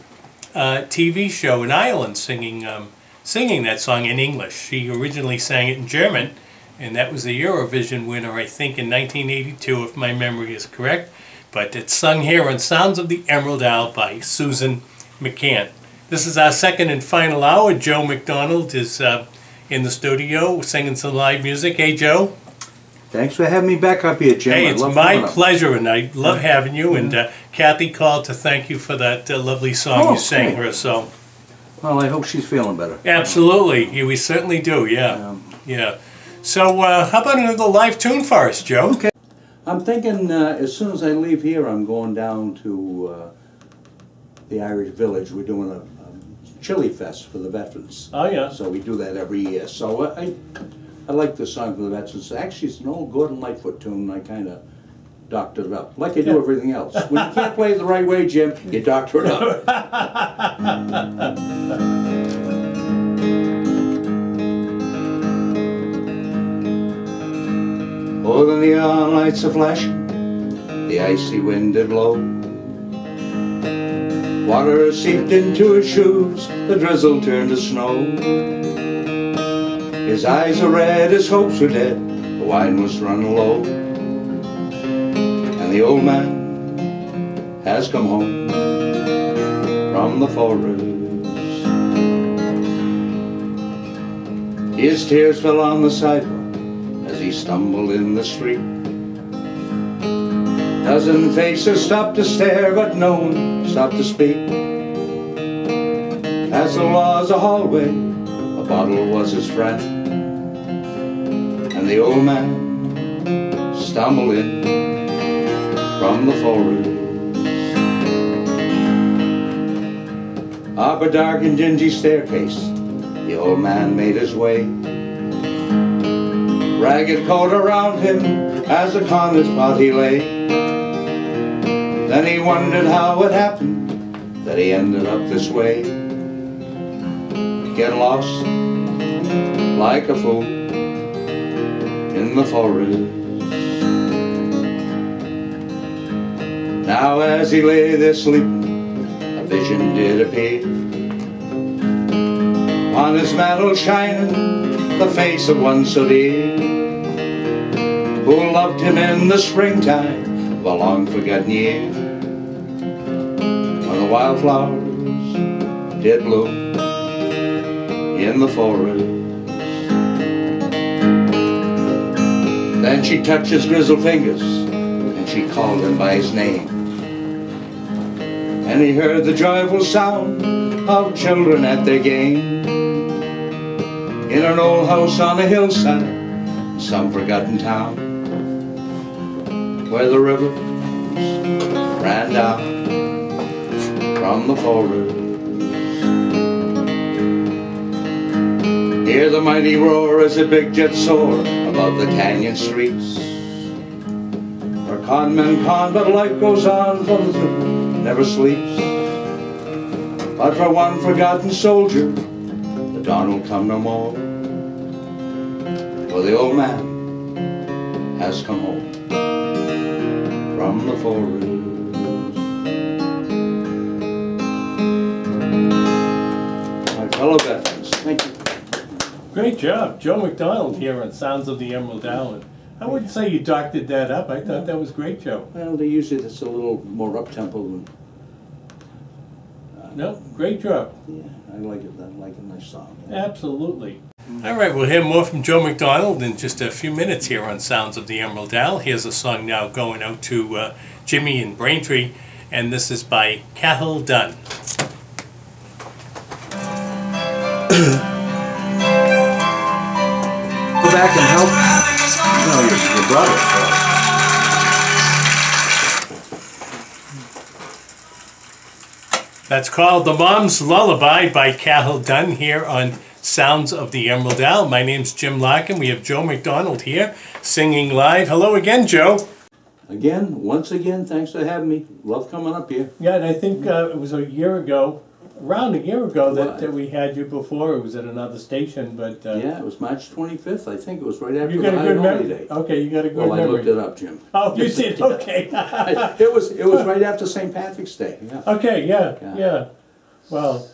TV show in Ireland singing that song in English. She originally sang it in German, and that was a Eurovision winner, I think, in 1982, if my memory is correct. But it's sung here on Sounds of the Emerald Isle by Susan McCann. This is our second and final hour. Joe MacDonald is in the studio singing some live music. Hey, Joe. Thanks for having me back up here, Jim. Hey, it's my pleasure, and I love having you. And Kathy called to thank you for that lovely song you sang her. So, well, I hope she's feeling better. Absolutely. We certainly do, yeah. So, how about another live tune for us, Joe? Okay. I'm thinking as soon as I leave here, I'm going down to the Irish Village. We're doing a Chili Fest for the veterans. Oh, yeah. So we do that every year. So I like this song for the veterans. Actually, it's an old Gordon Lightfoot tune. I kind of doctor it up, like I do everything else. When you can't play it the right way, Jim, you doctor it up. Oh, the neon lights are flashing, the icy wind did blow. Water seeped into his shoes, the drizzle turned to snow. His eyes are red, his hopes are dead, the wine was running low. And the old man has come home from the forest. His tears fell on the sidewalk as he stumbled in the street. Dozen faces stopped to stare, but no one stopped to speak. Castle was a hallway, a bottle was his friend, and the old man stumbled in from the forest. Up a dark and dingy staircase, the old man made his way. Ragged coat around him, as upon his pot he lay. Then he wondered how it happened that he ended up this way. Get lost like a fool in the forest. Now as he lay there sleeping, a vision did appear. On his mantle shining, the face of one so dear, who loved him in the springtime of a long-forgotten year, when the wildflowers did bloom in the forest. Then she touched his grizzled fingers, and she called him by his name, and he heard the joyful sound of children at their game, in an old house on a hillside, in some forgotten town, where the river ran down from the forest. Hear the mighty roar as a big jet soar above the canyon streets. Where con men con, but life goes on, for the truth never sleeps. But for one forgotten soldier, the dawn will come no more, for the old man has come home from the forest. My fellow veterans, thank you. Great job. Joe MacDonald here on Sounds of the Emerald Island. I wouldn't say you doctored that up. I thought that was great, Joe. Well, they use it, it's a little more up-tempo than... No, great job. Yeah, I like it. I like a nice song. Yeah. Absolutely. All right, we'll hear more from Joe MacDonald in just a few minutes here on Sounds of the Emerald Isle. Here's a song now going out to Jimmy in Braintree, and this is by Cahill Dunn. Go back and help. No, your brother. That's called The Mom's Lullaby by Cahill Dunn here on Sounds of the Emerald Isle. My name's Jim Larkin. We have Joe MacDonald here singing live. Hello again, Joe. Again, once again, thanks for having me. Love coming up here. Yeah, and I think it was a year ago, around a year ago that we had you before. It was at another station, but... yeah, it was March 25th. I think it was right after you got the a good holiday memory. Okay, you got a good memory. Well, I looked it up, Jim. Oh, you did? Okay. It was right after St. Patrick's Day. Yeah. Okay, yeah. Well,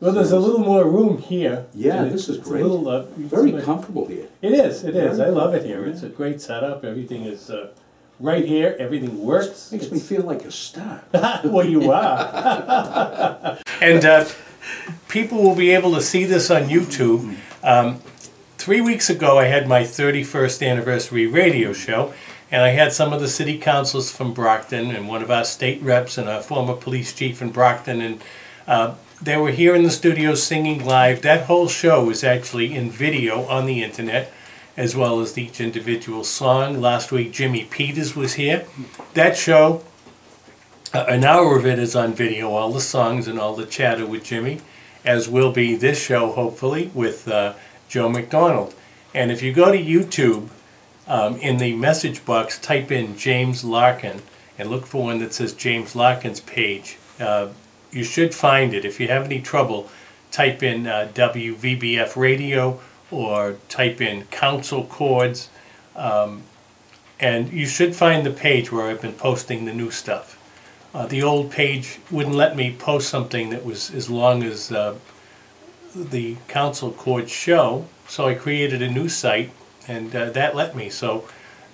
there's a little more room here. Yeah, this is great. Very comfortable here. It is. I love it here. It's a great setup. Everything is right here. Everything works. Makes me feel like a star. Well, you are. And people will be able to see this on YouTube. 3 weeks ago, I had my 31st anniversary radio show, and I had some of the city councils from Brockton and one of our state reps and a former police chief in Brockton, and they were here in the studio singing live. That whole show is actually in video on the internet, as well as each individual song. Last week, Jimmy Peters was here. That show, an hour of it is on video, all the songs and all the chatter with Jimmy, as will be this show, hopefully, with Joe MacDonald. And if you go to YouTube, in the message box, type in James Larkin and look for one that says James Larkin's page. You should find it. If you have any trouble, type in WVBF Radio or type in Council Chords, and you should find the page where I've been posting the new stuff. The old page wouldn't let me post something that was as long as the Council Chords show, so I created a new site, and that let me. So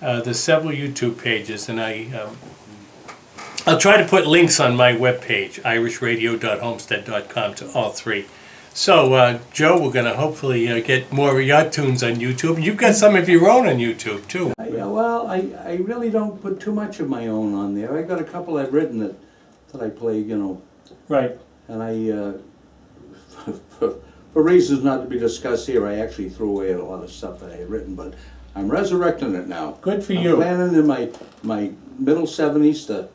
there's several YouTube pages, and I'll try to put links on my webpage, irishradio.homestead.com, to all three. So, Joe, we're going to hopefully get more of your tunes on YouTube. You've got some of your own on YouTube, too. Well, I really don't put too much of my own on there. I got a couple I've written that I play, you know. Right. And for reasons not to be discussed here, I actually threw away a lot of stuff that I had written, but I'm resurrecting it now. Good for you. I'm planning in my middle 70s to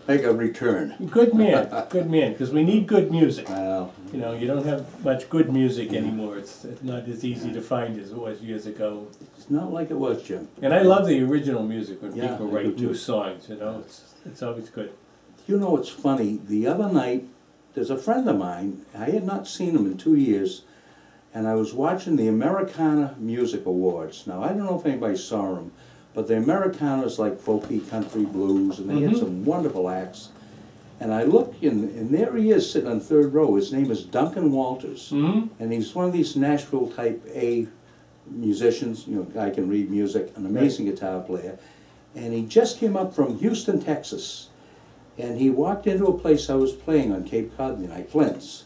make a return. Good man, good man, because we need good music. Well, you know, you don't have much good music anymore. It's not as easy to find as it was years ago. It's not like it was, Jim. And I love the original music when people I write do new too. songs, you know, it's always good. You know, it's funny, the other night, there's a friend of mine, I had not seen him in 2 years, and I was watching the Americana Music Awards. Now, I don't know if anybody saw them, but the Americana's like folky, country, blues, and they had some wonderful acts. And I look, and there he is sitting on third row. His name is Duncan Walters, and he's one of these Nashville type A musicians. You know, guy can read music, an amazing guitar player. And he just came up from Houston, Texas, and he walked into a place I was playing on Cape Cod the night, Flint's,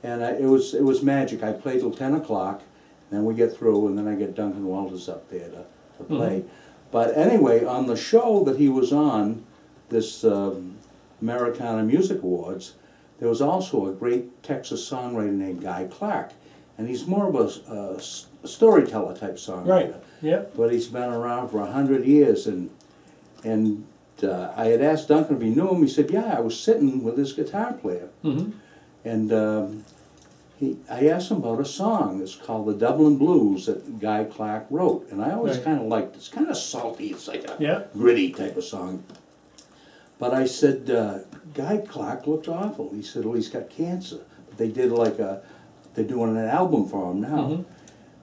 and it was magic. I played till 10 o'clock, then we get through, and then I get Duncan Walters up there to play. But anyway, on the show that he was on, this Americana Music Awards, there was also a great Texas songwriter named Guy Clark, and he's more of a storyteller type songwriter. Right. Yeah. But he's been around for 100 years, and I had asked Duncan if he knew him. He said, "Yeah, I was sitting with his guitar player," and I asked him about a song that's called "The Dublin Blues" that Guy Clark wrote, and I always kind of liked it. It's kind of salty. It's like a gritty type of song. But I said, Guy Clark looks awful. He said, "Well, he's got cancer." But they did they're doing an album for him now.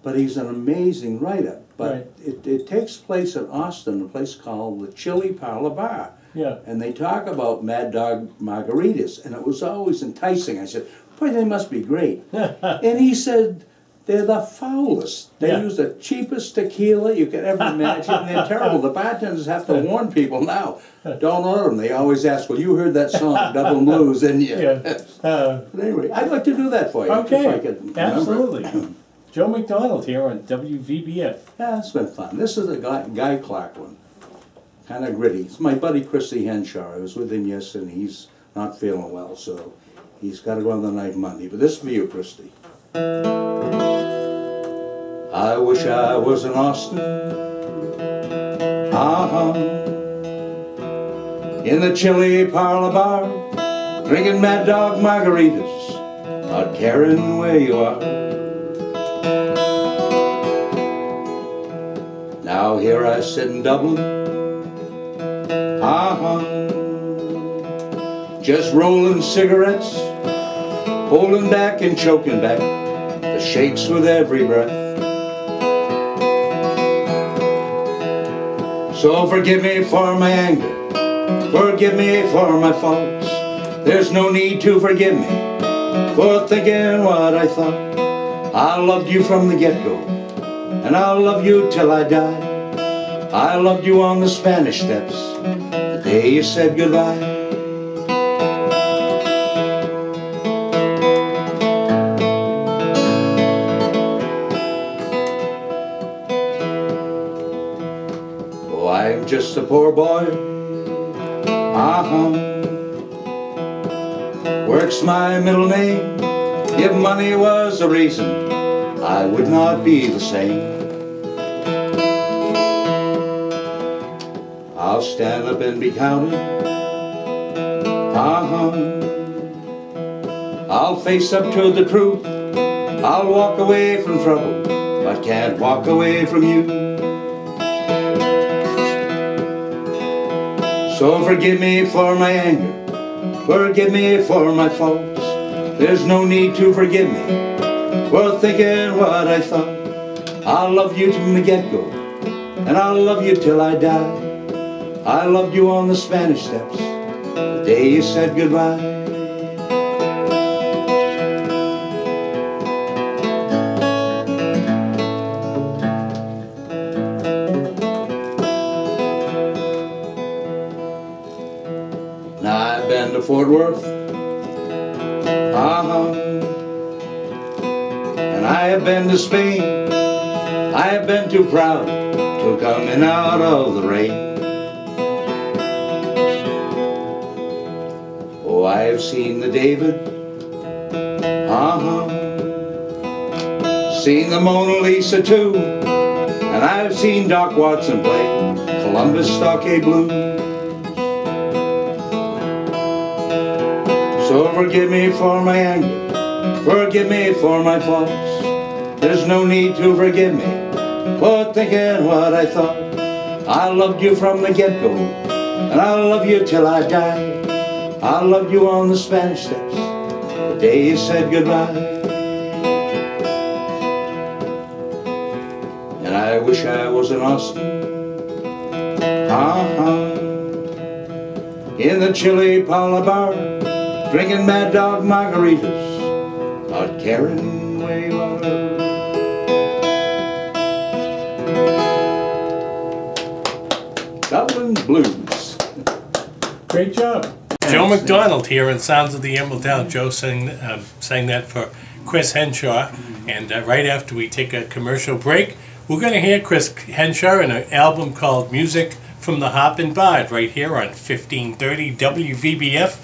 But he's an amazing writer. But it takes place in Austin, a place called the Chili Parlor Bar. Yeah. And they talk about Mad Dog margaritas, and it was always enticing. I said, "Boy, they must be great." And he said, "They're the foulest. They use the cheapest tequila you could ever imagine, and they're terrible. The bartenders have to warn people now, don't order them. They always ask, 'Well, you heard that song, Dublin Blues, didn't you?'" But anyway, I'd like to do that for you. Okay, if I could remember. absolutely. Joe MacDonald here on WVBF. Yeah, it's been fun. This is a Guy Clark one. Kind of gritty. It's my buddy Christy Henshaw. I was with him yesterday, and he's not feeling well, so he's got to go on the night Monday. But this is for you, Christy. I wish I was in Austin, in the Chili Parlor Bar, drinking Mad Dog margaritas, not caring where you are. Now here I sit in Dublin, just rolling cigarettes, holding back and choking back the shakes with every breath. So forgive me for my anger, forgive me for my faults. There's no need to forgive me for thinking what I thought. I loved you from the get-go, and I'll love you till I die. I loved you on the Spanish Steps the day you said goodbye. Oh, I'm just a poor boy, work's my middle name. If money was the reason, I would not be the same. I'll stand up and be counted. I'll face up to the truth. I'll walk away from trouble, but can't walk away from you. So forgive me for my anger, forgive me for my faults. There's no need to forgive me for thinking what I thought. I'll love you from the get-go, and I'll love you till I die. I loved you on the Spanish Steps the day you said goodbye. Fort Worth, and I have been to Spain. I have been too proud to come in out of the rain. Oh, I have seen the David, seen the Mona Lisa too, and I've seen Doc Watson play Columbus Stockade Blues. So forgive me for my anger, forgive me for my faults. There's no need to forgive me for thinking what I thought. I loved you from the get-go, and I'll love you till I die. I loved you on the Spanish Steps the day you said goodbye. And I wish I was in Austin, in the Chili Paula bar, drinking Mad Dog margaritas, not caring way water. Dublin Blues. Great job. Joe MacDonald here in Sounds of the Emerald Isle. Joe sang that for Chris Henshaw. And right after we take a commercial break, we're going to hear Chris Henshaw in an album called Music from the Harp Bard right here on 1530 WVBF.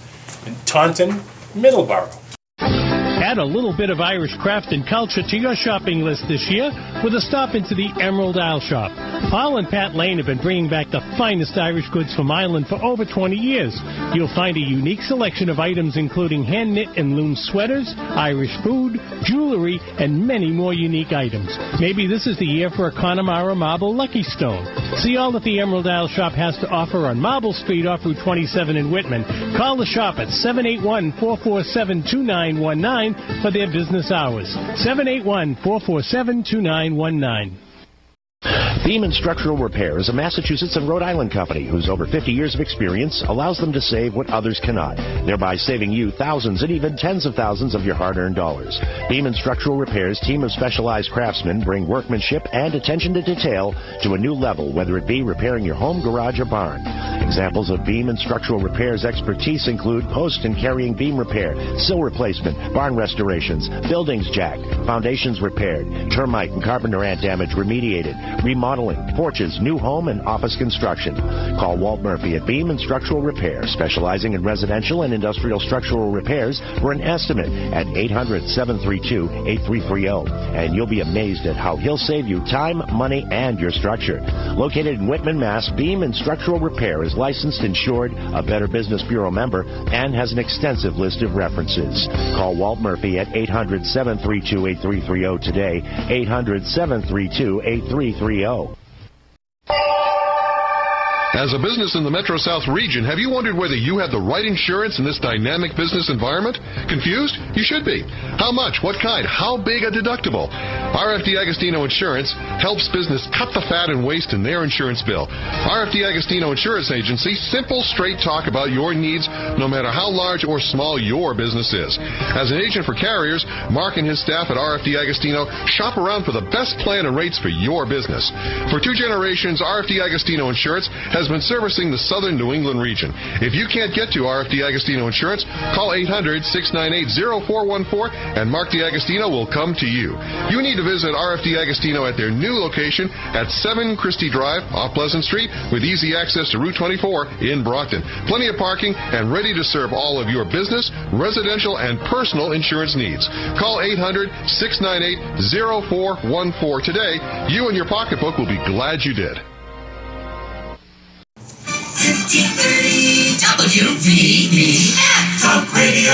in Taunton, Middleborough. Add a little bit of Irish craft and culture to your shopping list this year with a stop into the Emerald Isle Shop. Paul and Pat Lane have been bringing back the finest Irish goods from Ireland for over 20 years. You'll find a unique selection of items including hand-knit and loom sweaters, Irish food, jewelry, and many more unique items. Maybe this is the year for a Connemara Marble Lucky Stone. See all that the Emerald Isle Shop has to offer on Marble Street off Route 27 in Whitman. Call the shop at 781-447-2919 for their business hours. 781-447-2919. Beam Structural Repair is a Massachusetts and Rhode Island company whose over 50 years of experience allows them to save what others cannot, thereby saving you thousands and even tens of thousands of your hard-earned dollars. Beam Structural Repair's team of specialized craftsmen bring workmanship and attention to detail to a new level, whether it be repairing your home, garage, or barn. Examples of Beam Structural Repair's expertise include post and carrying beam repair, sill replacement, barn restorations, buildings jacked, foundations repaired, termite and carpenter ant damage remediated, remodeling, porches, new home, and office construction. Call Walt Murphy at Beam Structural Repair, specializing in residential and industrial structural repairs, for an estimate at 800-732-8330. And you'll be amazed at how he'll save you time, money, and your structure. Located in Whitman, Mass., Beam Structural Repair is licensed, insured, a Better Business Bureau member, and has an extensive list of references. Call Walt Murphy at 800-732-8330 today, 800-732-8330. As a business in the Metro South region, have you wondered whether you have the right insurance in this dynamic business environment? Confused? You should be. How much? What kind? How big a deductible? RFD Agostino Insurance helps business cut the fat and waste in their insurance bill. RFD Agostino Insurance Agency, simple, straight talk about your needs, no matter how large or small your business is. As an agent for carriers, Mark and his staff at RFD Agostino shop around for the best plan and rates for your business. For 2 generations, RFD Agostino Insurance has been servicing the southern New England region. If you can't get to RFD Agostino Insurance, call 800-698-0414 and Mark DiAgostino will come to you. You need to visit RFD Agostino at their new location at 7 Christie Drive off Pleasant Street with easy access to Route 24 in Brockton. Plenty of parking and ready to serve all of your business, residential, and personal insurance needs. Call 800-698-0414 today. You and your pocketbook will be glad you did. 1530 WVBF Talk Radio.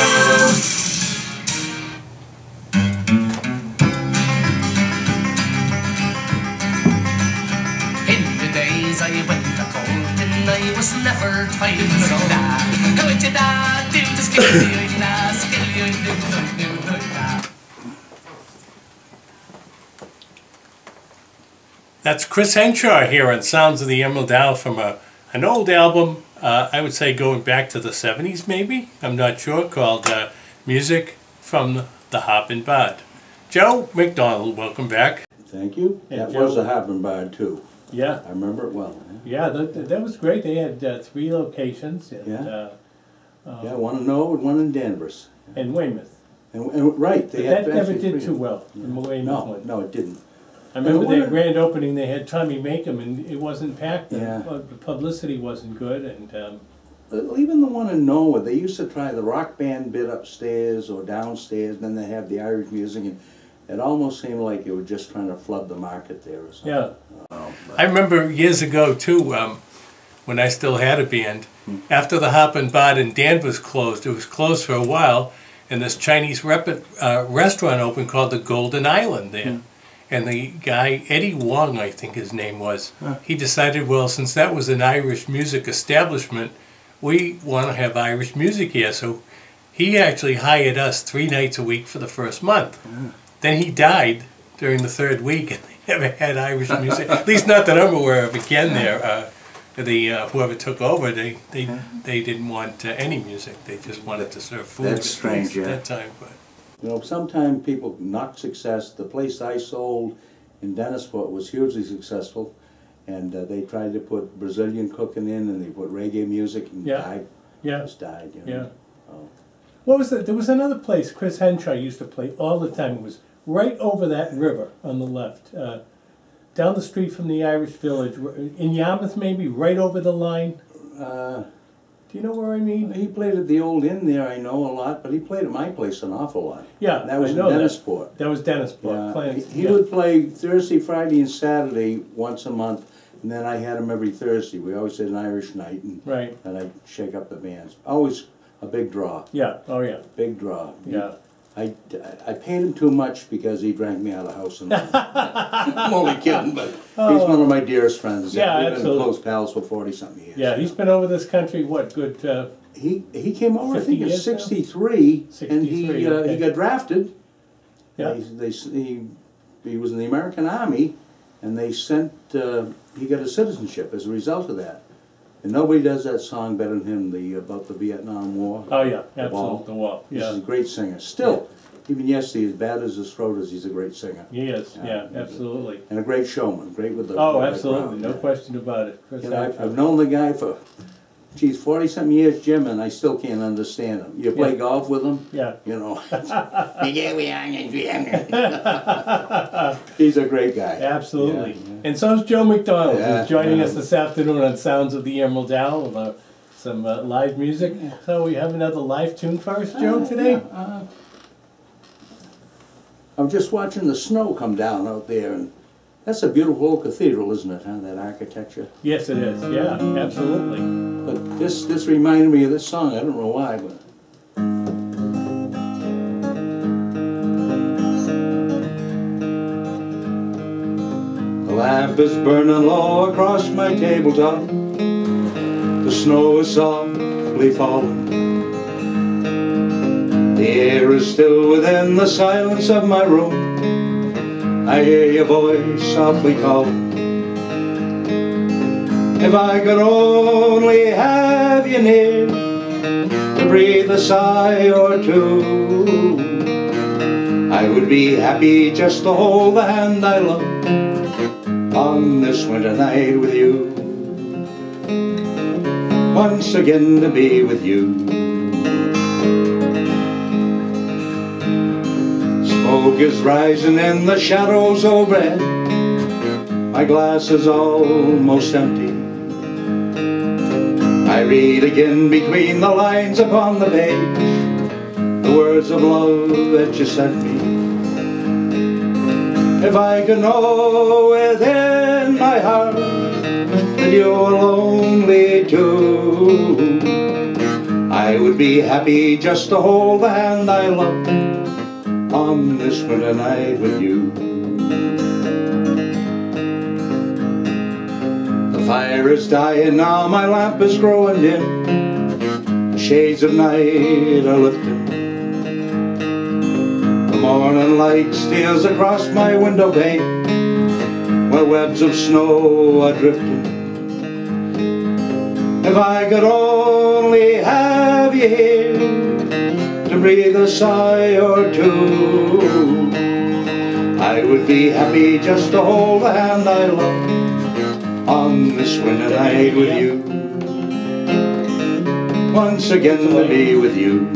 In the days I went to Colton, I was left never twice so da. Go to da, do the skilly da, skilly do da. That's Chris Henshaw here on Sounds of the Emerald Isle from an old album, I would say going back to the 70s maybe, I'm not sure, called Music from the Harp and Bard. Joe MacDonald, welcome back. Thank you. And That Joe, was a harp and bard too. Yeah. I remember it well. Yeah, that was great. They had 3 locations. And, Yeah. Yeah, one in Norwood, one in Danvers. And Weymouth. And right, they But had that never actually did 3. too well, the Weymouth No, one. no, it didn't. I remember And their one- grand opening, they had Tommy Makem, and it wasn't packed. Yeah. The publicity wasn't good, and Even the one in Norwood, they used to try the rock band bit upstairs or downstairs, and then they have the Irish music, and it almost seemed like it was just trying to flood the market there or something. yeah. I remember years ago too, when I still had a band, after the Harp and Bard in Danvers closed, it was closed for a while, and this Chinese restaurant opened called the Golden Island there. And the guy, Eddie Wong, I think his name was, he decided, well, since that was an Irish music establishment, we want to have Irish music here. So he actually hired us 3 nights a week for the first month. Then he died during the 3rd week, and they never had Irish music. At least not that I'm aware of again there. Whoever took over, they didn't want any music. They just wanted to serve food. That's strange, at yeah. that time, but. You know, sometimes people knock success. The place I sold in Dennisport was hugely successful, and they tried to put Brazilian cooking in, and they put reggae music, and died. Yeah. Just died. You know? Yeah. What was it? There was another place Chris Henshaw used to play all the time. It was right over that river on the left, down the street from the Irish Village, in Yarmouth maybe, right over the line. Do you know where I mean? He played at the old inn there, I know a lot, but he played at my place an awful lot. Yeah, And that was I in know Dennisport. That was Dennisport. Yeah. He would play Thursday, Friday, and Saturday once a month, and then I had him every Thursday. We always had an Irish night, and Right. and I'd shake up the bands. Always a big draw. Yeah. Oh yeah. Big draw. Yeah. I paid him too much because he drank me out of the house. And I'm only kidding, but he's one of my dearest friends. Yeah, We've absolutely. been close pals for 40-something years. Yeah, he's been over this country. What good? He came over, I 50 think, in years now? '63, and 63, he okay. got drafted. Yeah. He was in the American Army, and they sent. He got his citizenship as a result of that. And nobody does that song better than him. About the Vietnam War. Oh yeah, The absolutely. Wall. The Wall. He's Yeah. a great singer. Still, even yesterday, as bad as his throat is, he's a great singer. He is. Yeah, he's absolutely. And a great showman. Great with the. Oh, with the absolutely. crowd, No yeah. question about it. Chris You know, Henshaw. I've known the guy for, 40-something years, Jim, and I still can't understand him. You play Yeah. golf with him? Yeah. You know. He's a great guy. Absolutely. Yeah. And so is Joe MacDonald, Yeah, who's joining yeah. us this afternoon on Sounds of the Emerald Isle, some live music. So we have another live tune for us, Joe, today? I'm just watching the snow come down out there, and that's a beautiful old cathedral, isn't it, huh, that architecture? Yes, it is. Yeah, absolutely. But this reminded me of this song. I don't know why, but... The lamp is burning low across my tabletop. The snow is softly falling. The air is still within the silence of my room. I hear your voice softly calling. If I could only have you near to breathe a sigh or two, I would be happy just to hold the hand I love on this winter night with you. Once again to be with you. Smoke is rising in the shadows overhead. My glass is almost empty. I read again between the lines upon the page the words of love that you sent me. If I could know within my heart that you're lonely too, I would be happy just to hold the hand I love on this winter night with you. The Fire is dying now, my lamp is growing dim. Shades of night are lifting. The morning light steals across my window pane, where webs of snow are drifting. If I could only have you here to breathe a sigh or two, I would be happy just to hold the hand I love on this winter night with you. Once again to be with you.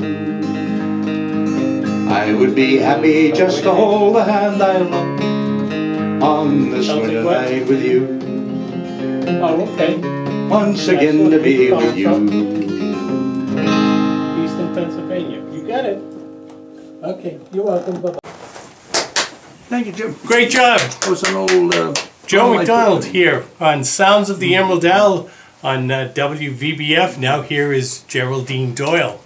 I would be happy just to hold the hand I love on this winter night with you. Oh, okay. Once again to be with you. Eastern Pennsylvania. You got it. Okay, you're welcome. Bye-bye. Thank you, Jim. Great job. That was an old... Joe MacDonald here on Sounds of the Emerald Isle on WVBF. Now here is Geraldine Doyle.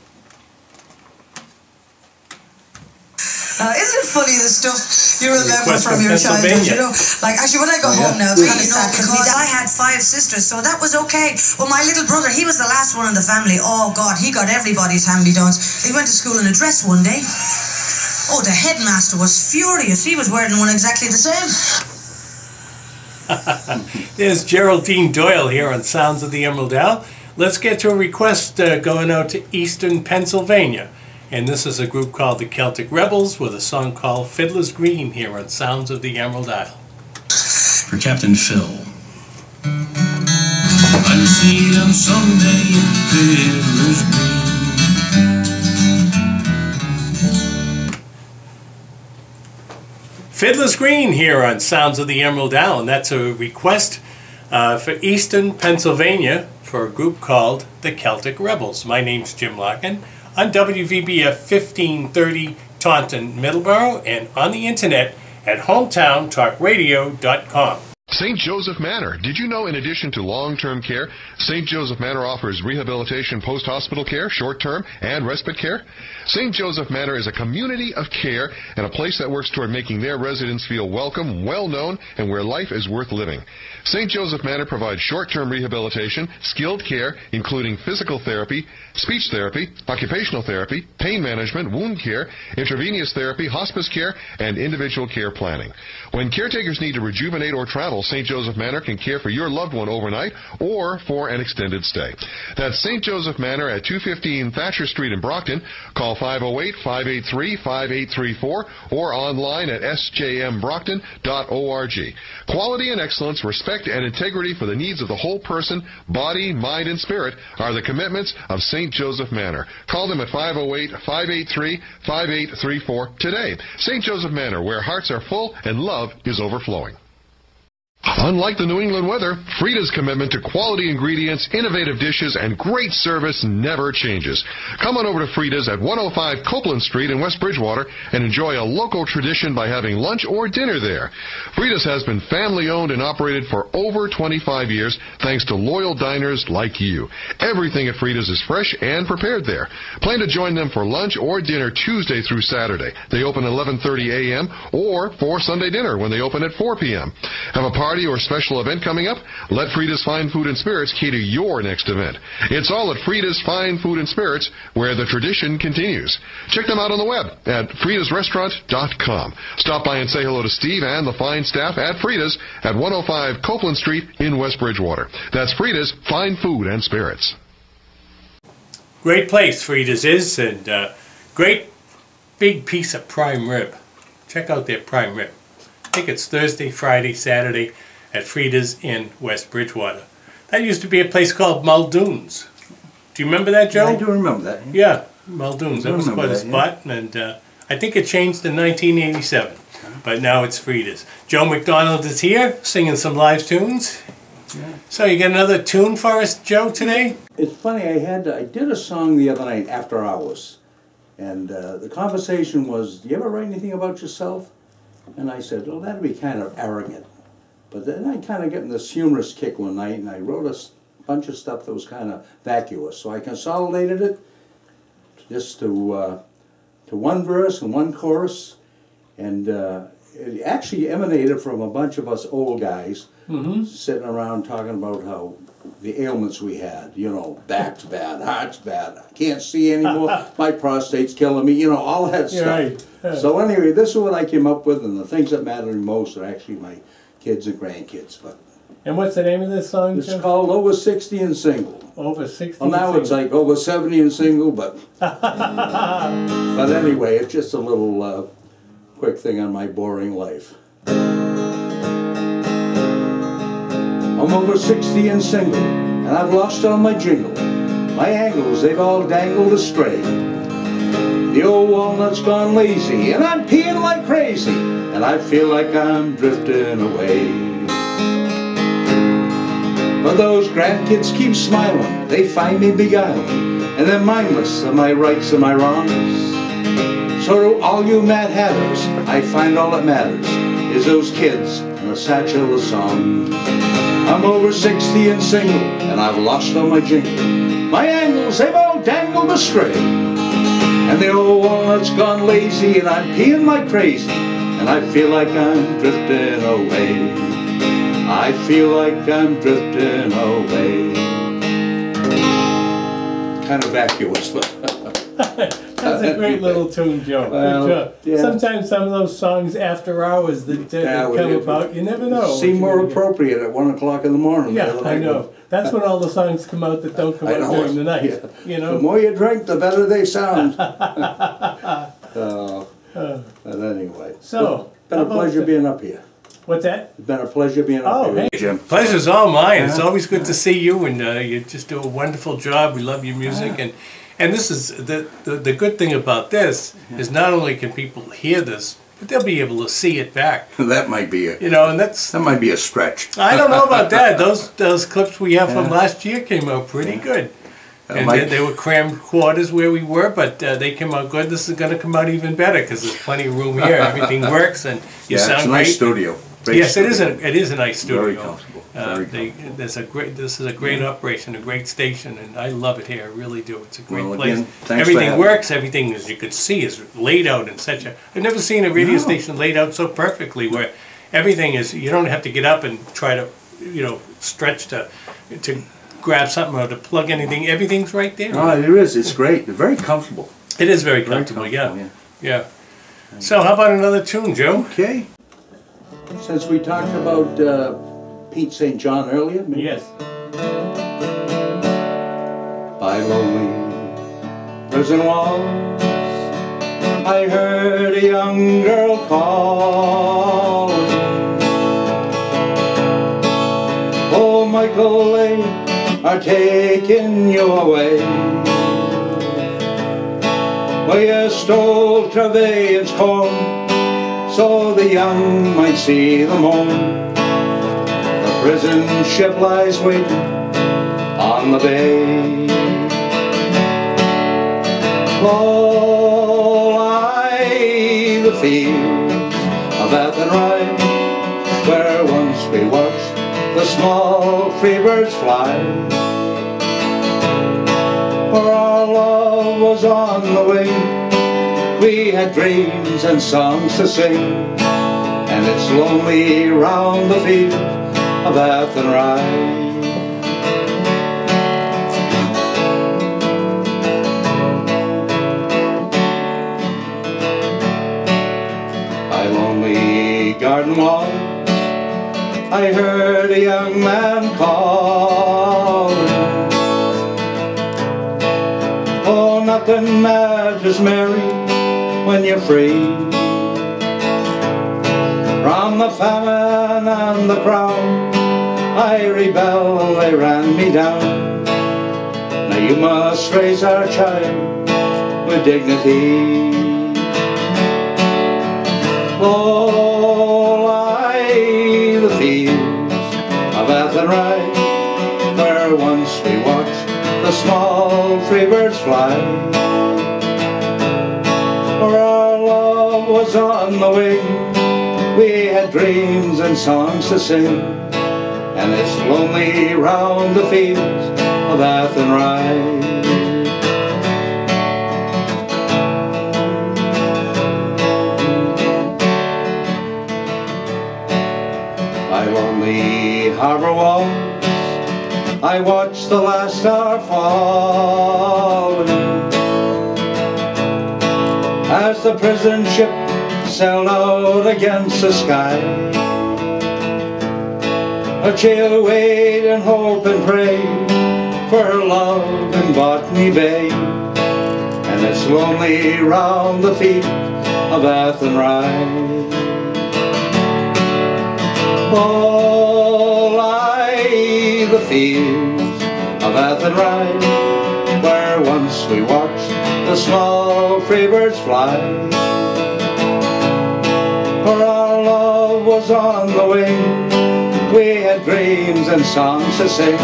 Isn't it funny the stuff you remember from your childhood, you know? Like, actually, when I got home now, it's kind of sad because I had 5 sisters, so that was okay. Well, my little brother, he was the last one in the family. Oh, God, he got everybody's hand-me-downs. He went to school in a dress one day. Oh, the headmaster was furious. He was wearing one exactly the same. There's Geraldine Doyle here on Sounds of the Emerald Isle. Let's get to a request going out to Eastern Pennsylvania. And this is a group called the Celtic Rebels with a song called Fiddler's Green here on Sounds of the Emerald Isle. For Captain Phil. I'll see them someday in Fiddler's Green. Fiddler's Green here on Sounds of the Emerald Isle, and that's a request for Eastern Pennsylvania for a group called the Celtic Rebels. My name's Jim Larkin on WVBF 1530 Taunton, Middleborough, and on the internet at hometowntalkradio.com. St. Joseph Manor. Did you know in addition to long-term care, St. Joseph Manor offers rehabilitation, post-hospital care, short-term, and respite care? St. Joseph Manor is a community of care and a place that works toward making their residents feel welcome, well-known, and where life is worth living. St. Joseph Manor provides short-term rehabilitation, skilled care, including physical therapy, speech therapy, occupational therapy, pain management, wound care, intravenous therapy, hospice care, and individual care planning. When caretakers need to rejuvenate or travel, St. Joseph Manor can care for your loved one overnight or for an extended stay. That's St. Joseph Manor at 215 Thatcher Street in Brockton. Call 508-583-5834 or online at sjmbrockton.org. Quality and excellence, respect and integrity for the needs of the whole person, body, mind, and spirit are the commitments of St. Joseph Manor. Call them at 508-583-5834 today. St. Joseph Manor, where hearts are full and love is overflowing. Unlike the New England weather, Frida's commitment to quality ingredients, innovative dishes, and great service never changes. Come on over to Frida's at 105 Copeland Street in West Bridgewater and enjoy a local tradition by having lunch or dinner there. Frida's has been family-owned and operated for over 25 years thanks to loyal diners like you. Everything at Frida's is fresh and prepared there. Plan to join them for lunch or dinner Tuesday through Saturday. They open at 11:30 a.m. or for Sunday dinner when they open at 4 p.m. Have a party or special event coming up? Let Frida's Fine Food and Spirits cater your next event. It's all at Frida's Fine Food and Spirits, where the tradition continues. Check them out on the web at fridasrestaurant.com. Stop by and say hello to Steve and the fine staff at Frida's at 105 Copeland Street in West Bridgewater. That's Frida's Fine Food and Spirits. Great place Frida's is, and great big piece of prime rib. Check out their prime rib. I think it's Thursday, Friday, Saturday at Frida's in West Bridgewater. That used to be a place called Muldoon's. Do you remember that, Joe? I do remember that. Yeah, Muldoon's. That was quite a spot, and I think it changed in 1987, but now it's Frida's. Joe MacDonald is here singing some live tunes. Yeah. So you got another tune for us, Joe, today? It's funny, I did a song the other night, After Hours, and the conversation was, do you ever write anything about yourself? And I said, well, that'd be kind of arrogant. But then I kind of got in this humorous kick one night, and I wrote a bunch of stuff that was kind of vacuous. So I consolidated it just to one verse and one chorus, and it actually emanated from a bunch of us old guys sitting around talking about how the ailments we had, you know, back's bad, heart's bad, I can't see anymore, my prostate's killing me, you know, all that stuff. Right. So anyway, this is what I came up with, and the things that matter most are actually my kids and grandkids. But And what's the name of this song, it's Jim? called Over 60 and Single. Over 60 Well, now and it's single. like over 70 and single, but but anyway, it's just a little quick thing on my boring life. I'm over 60 and single, and I've lost all my jingle. My angles, they've all dangled astray. The old walnut's gone lazy, and I'm peeing like crazy, and I feel like I'm drifting away. But those grandkids keep smiling, they find me beguiling, and they're mindless of my rights and my wrongs. So to all you Mad Hatters, I find all that matters is those kids and a satchel of songs. I'm over 60 and single, and I've lost all my jingle. My angles, they've all dangled astray. And the old walnut's gone lazy, and I'm peeing like crazy, and I feel like I'm drifting away. I feel like I'm drifting away. Kind of vacuous, but That's a great little tune, Joe. Well, Good job. yeah. Sometimes some of those songs after hours that come about, you never know. Seem more appropriate at 1 o'clock in the morning. Yeah, I know. That's when all the songs come out that don't come out during the night. Yeah. You know? The more you drink, the better they sound. But anyway. So, it's been a pleasure being up here. What's that? It's been a pleasure being up here. Hey, Jim. Pleasure's all mine. It's always good to see you, and you just do a wonderful job. We love your music, and this is the good thing about this is not only can people hear this, but they'll be able to see it back. That might be You know, and that's that might be a stretch. I don't know about that. Those clips we have from last year came out pretty good. And they were crammed quarters where we were, but they came out good. This is going to come out even better because there's plenty of room here. Everything works, and you sound it's a great. nice studio. Yes, it is. It is a nice studio. Very comfortable. This is a great operation, a great station, and I love it here. I really do. It's a great Well, place. again, thanks for Everything having works. Everything, as you can see, is laid out in such a. I've never seen a radio station laid out so perfectly, where everything is. You don't have to get up and try to, stretch to grab something or to plug anything. Everything's right there. Oh, it is. It's great. They're very comfortable. It is very comfortable. Yeah. So, how about another tune, Joe? Okay. Since we talked about Pete St. John earlier, maybe? Yes. By lonely prison walls, I heard a young girl calling. Oh, Michael, they are taking you away. Well, you stole Trevelyan's corn, so the young might see the morn. The prison ship lies waiting on the bay. All lie the fields of Athenry, where once we watched the small free birds fly. For our love was on the wing, we had dreams and songs to sing, and it's lonely round the fields of Athenry. By lonely garden walls, I heard a young man calling. Oh, nothing matters, Mary, when you're free from the famine and the crowd. I rebel, they ran me down. Now you must raise our child with dignity. Oh, lie the fields of Athenry, where once we watched the small free birds fly. For our love was on the wing, we had dreams and songs to sing, and it's lonely round the fields of Athenry. the harbor walls, I watched the last star falling as the prison ship sailed out against the sky. A chill wait and hope and pray for her love in Botany Bay, and it's lonely round the feet of Athenry. Oh, lie the fields of Athenry, where once we watched the small free birds fly. For our love was on the wing, we had dreams and songs to sing,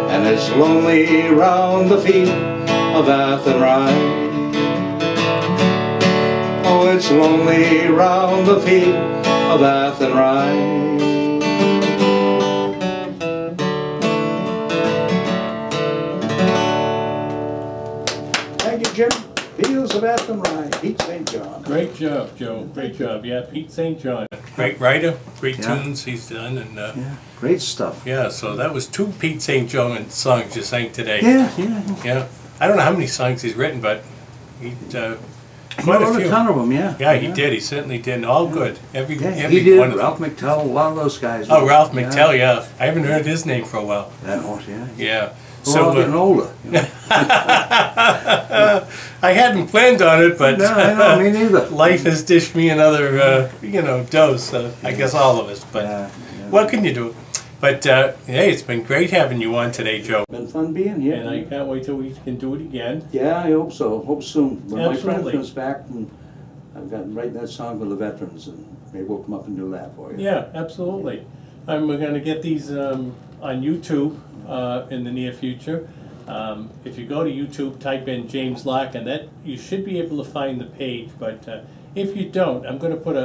and it's lonely round the feet of Athenry. Oh, it's lonely round the feet of Athenry. Thank you, Jim. Fields of Athenry, Pete St. John. Great job, Joe. Great job. Yeah, Pete St. John. Great writer, great tunes he's done, and yeah, great stuff. Yeah, so that was 2 Pete St. John songs you sang today. Yeah. I don't know how many songs he's written, but he quite wrote a few. A ton of them, yeah. Yeah, he did. He certainly did. And all good. Every he did. one of Ralph them. McTell, a lot of those guys. Oh, Ralph McTell, yeah. I haven't heard his name for a while. Yeah. We're all getting older. You know? I hadn't planned on it, but no, I know, me neither. Life has dished me another, dose. I guess all of us. But what can you do? But hey, it's been great having you on today, Joe. Been fun being here. And I can't wait till we can do it again. Yeah, I hope so. Hope soon. When Absolutely. my friend comes back, and I've got writing that song for the veterans, and maybe we'll come up and do that for you. Yeah, absolutely. I'm going to get these on YouTube in the near future. If you go to YouTube, type in James Larkin, that you should be able to find the page. But if you don't, I'm going to put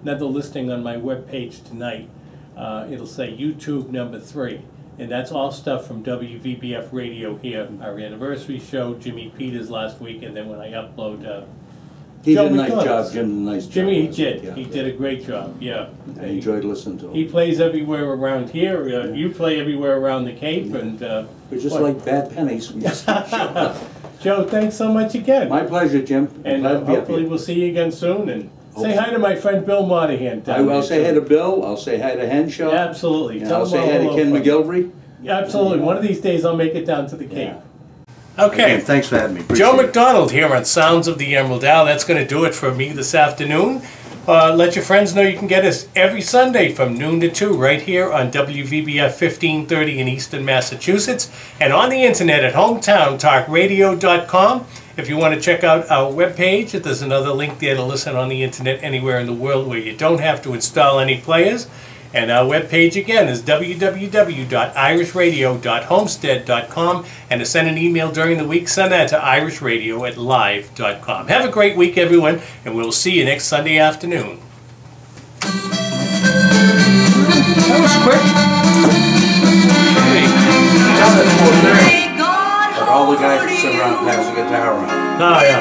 another listing on my webpage tonight. It'll say YouTube #3, and that's all stuff from WVBF Radio here. Our anniversary show, Jimmy Peters last week, and then when I upload. He did a nice job, Jim. Nice job. Jimmy, he did. He did a great job. Yeah. I enjoyed listening to him. He plays everywhere around here. You play everywhere around the Cape, and we're just like bad pennies. We just keep showing up. Joe, thanks so much again. My pleasure, Jim. And hopefully we'll see you again soon. And say hi to my friend Bill Monahan. I'll say hi to Bill. I'll say hi to Henshaw. Absolutely. I'll say hi to Ken McGilvery. Absolutely. One of these days I'll make it down to the Cape. Okay. Again, thanks for having me. Joe MacDonald here on Sounds of the Emerald Isle. That's going to do it for me this afternoon. Let your friends know you can get us every Sunday from noon to 2 right here on WVBF 1530 in Easton, Massachusetts, and on the internet at hometowntalkradio.com. If you want to check out our webpage, there's another link there to listen on the internet anywhere in the world where you don't have to install any players. And our webpage again is www.irishradio.homestead.com, and to send an email during the week, send that to irishradio@live.com. Have a great week, everyone, and we'll see you next Sunday afternoon. That was quick. But all the guys that sit around and pass the guitar around. Oh, yeah.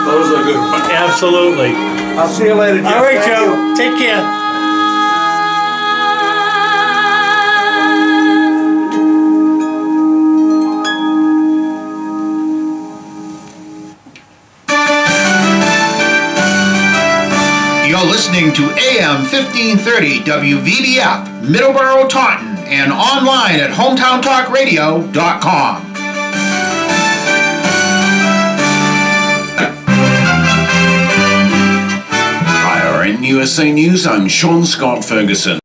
Those are good ones. Absolutely. I'll see you later, Jim. All right, Joe. Take care. You're listening to AM 1530 WVBF, Middleborough, Taunton, and online at hometowntalkradio.com. IRN USA News, I'm Sean Scott Ferguson.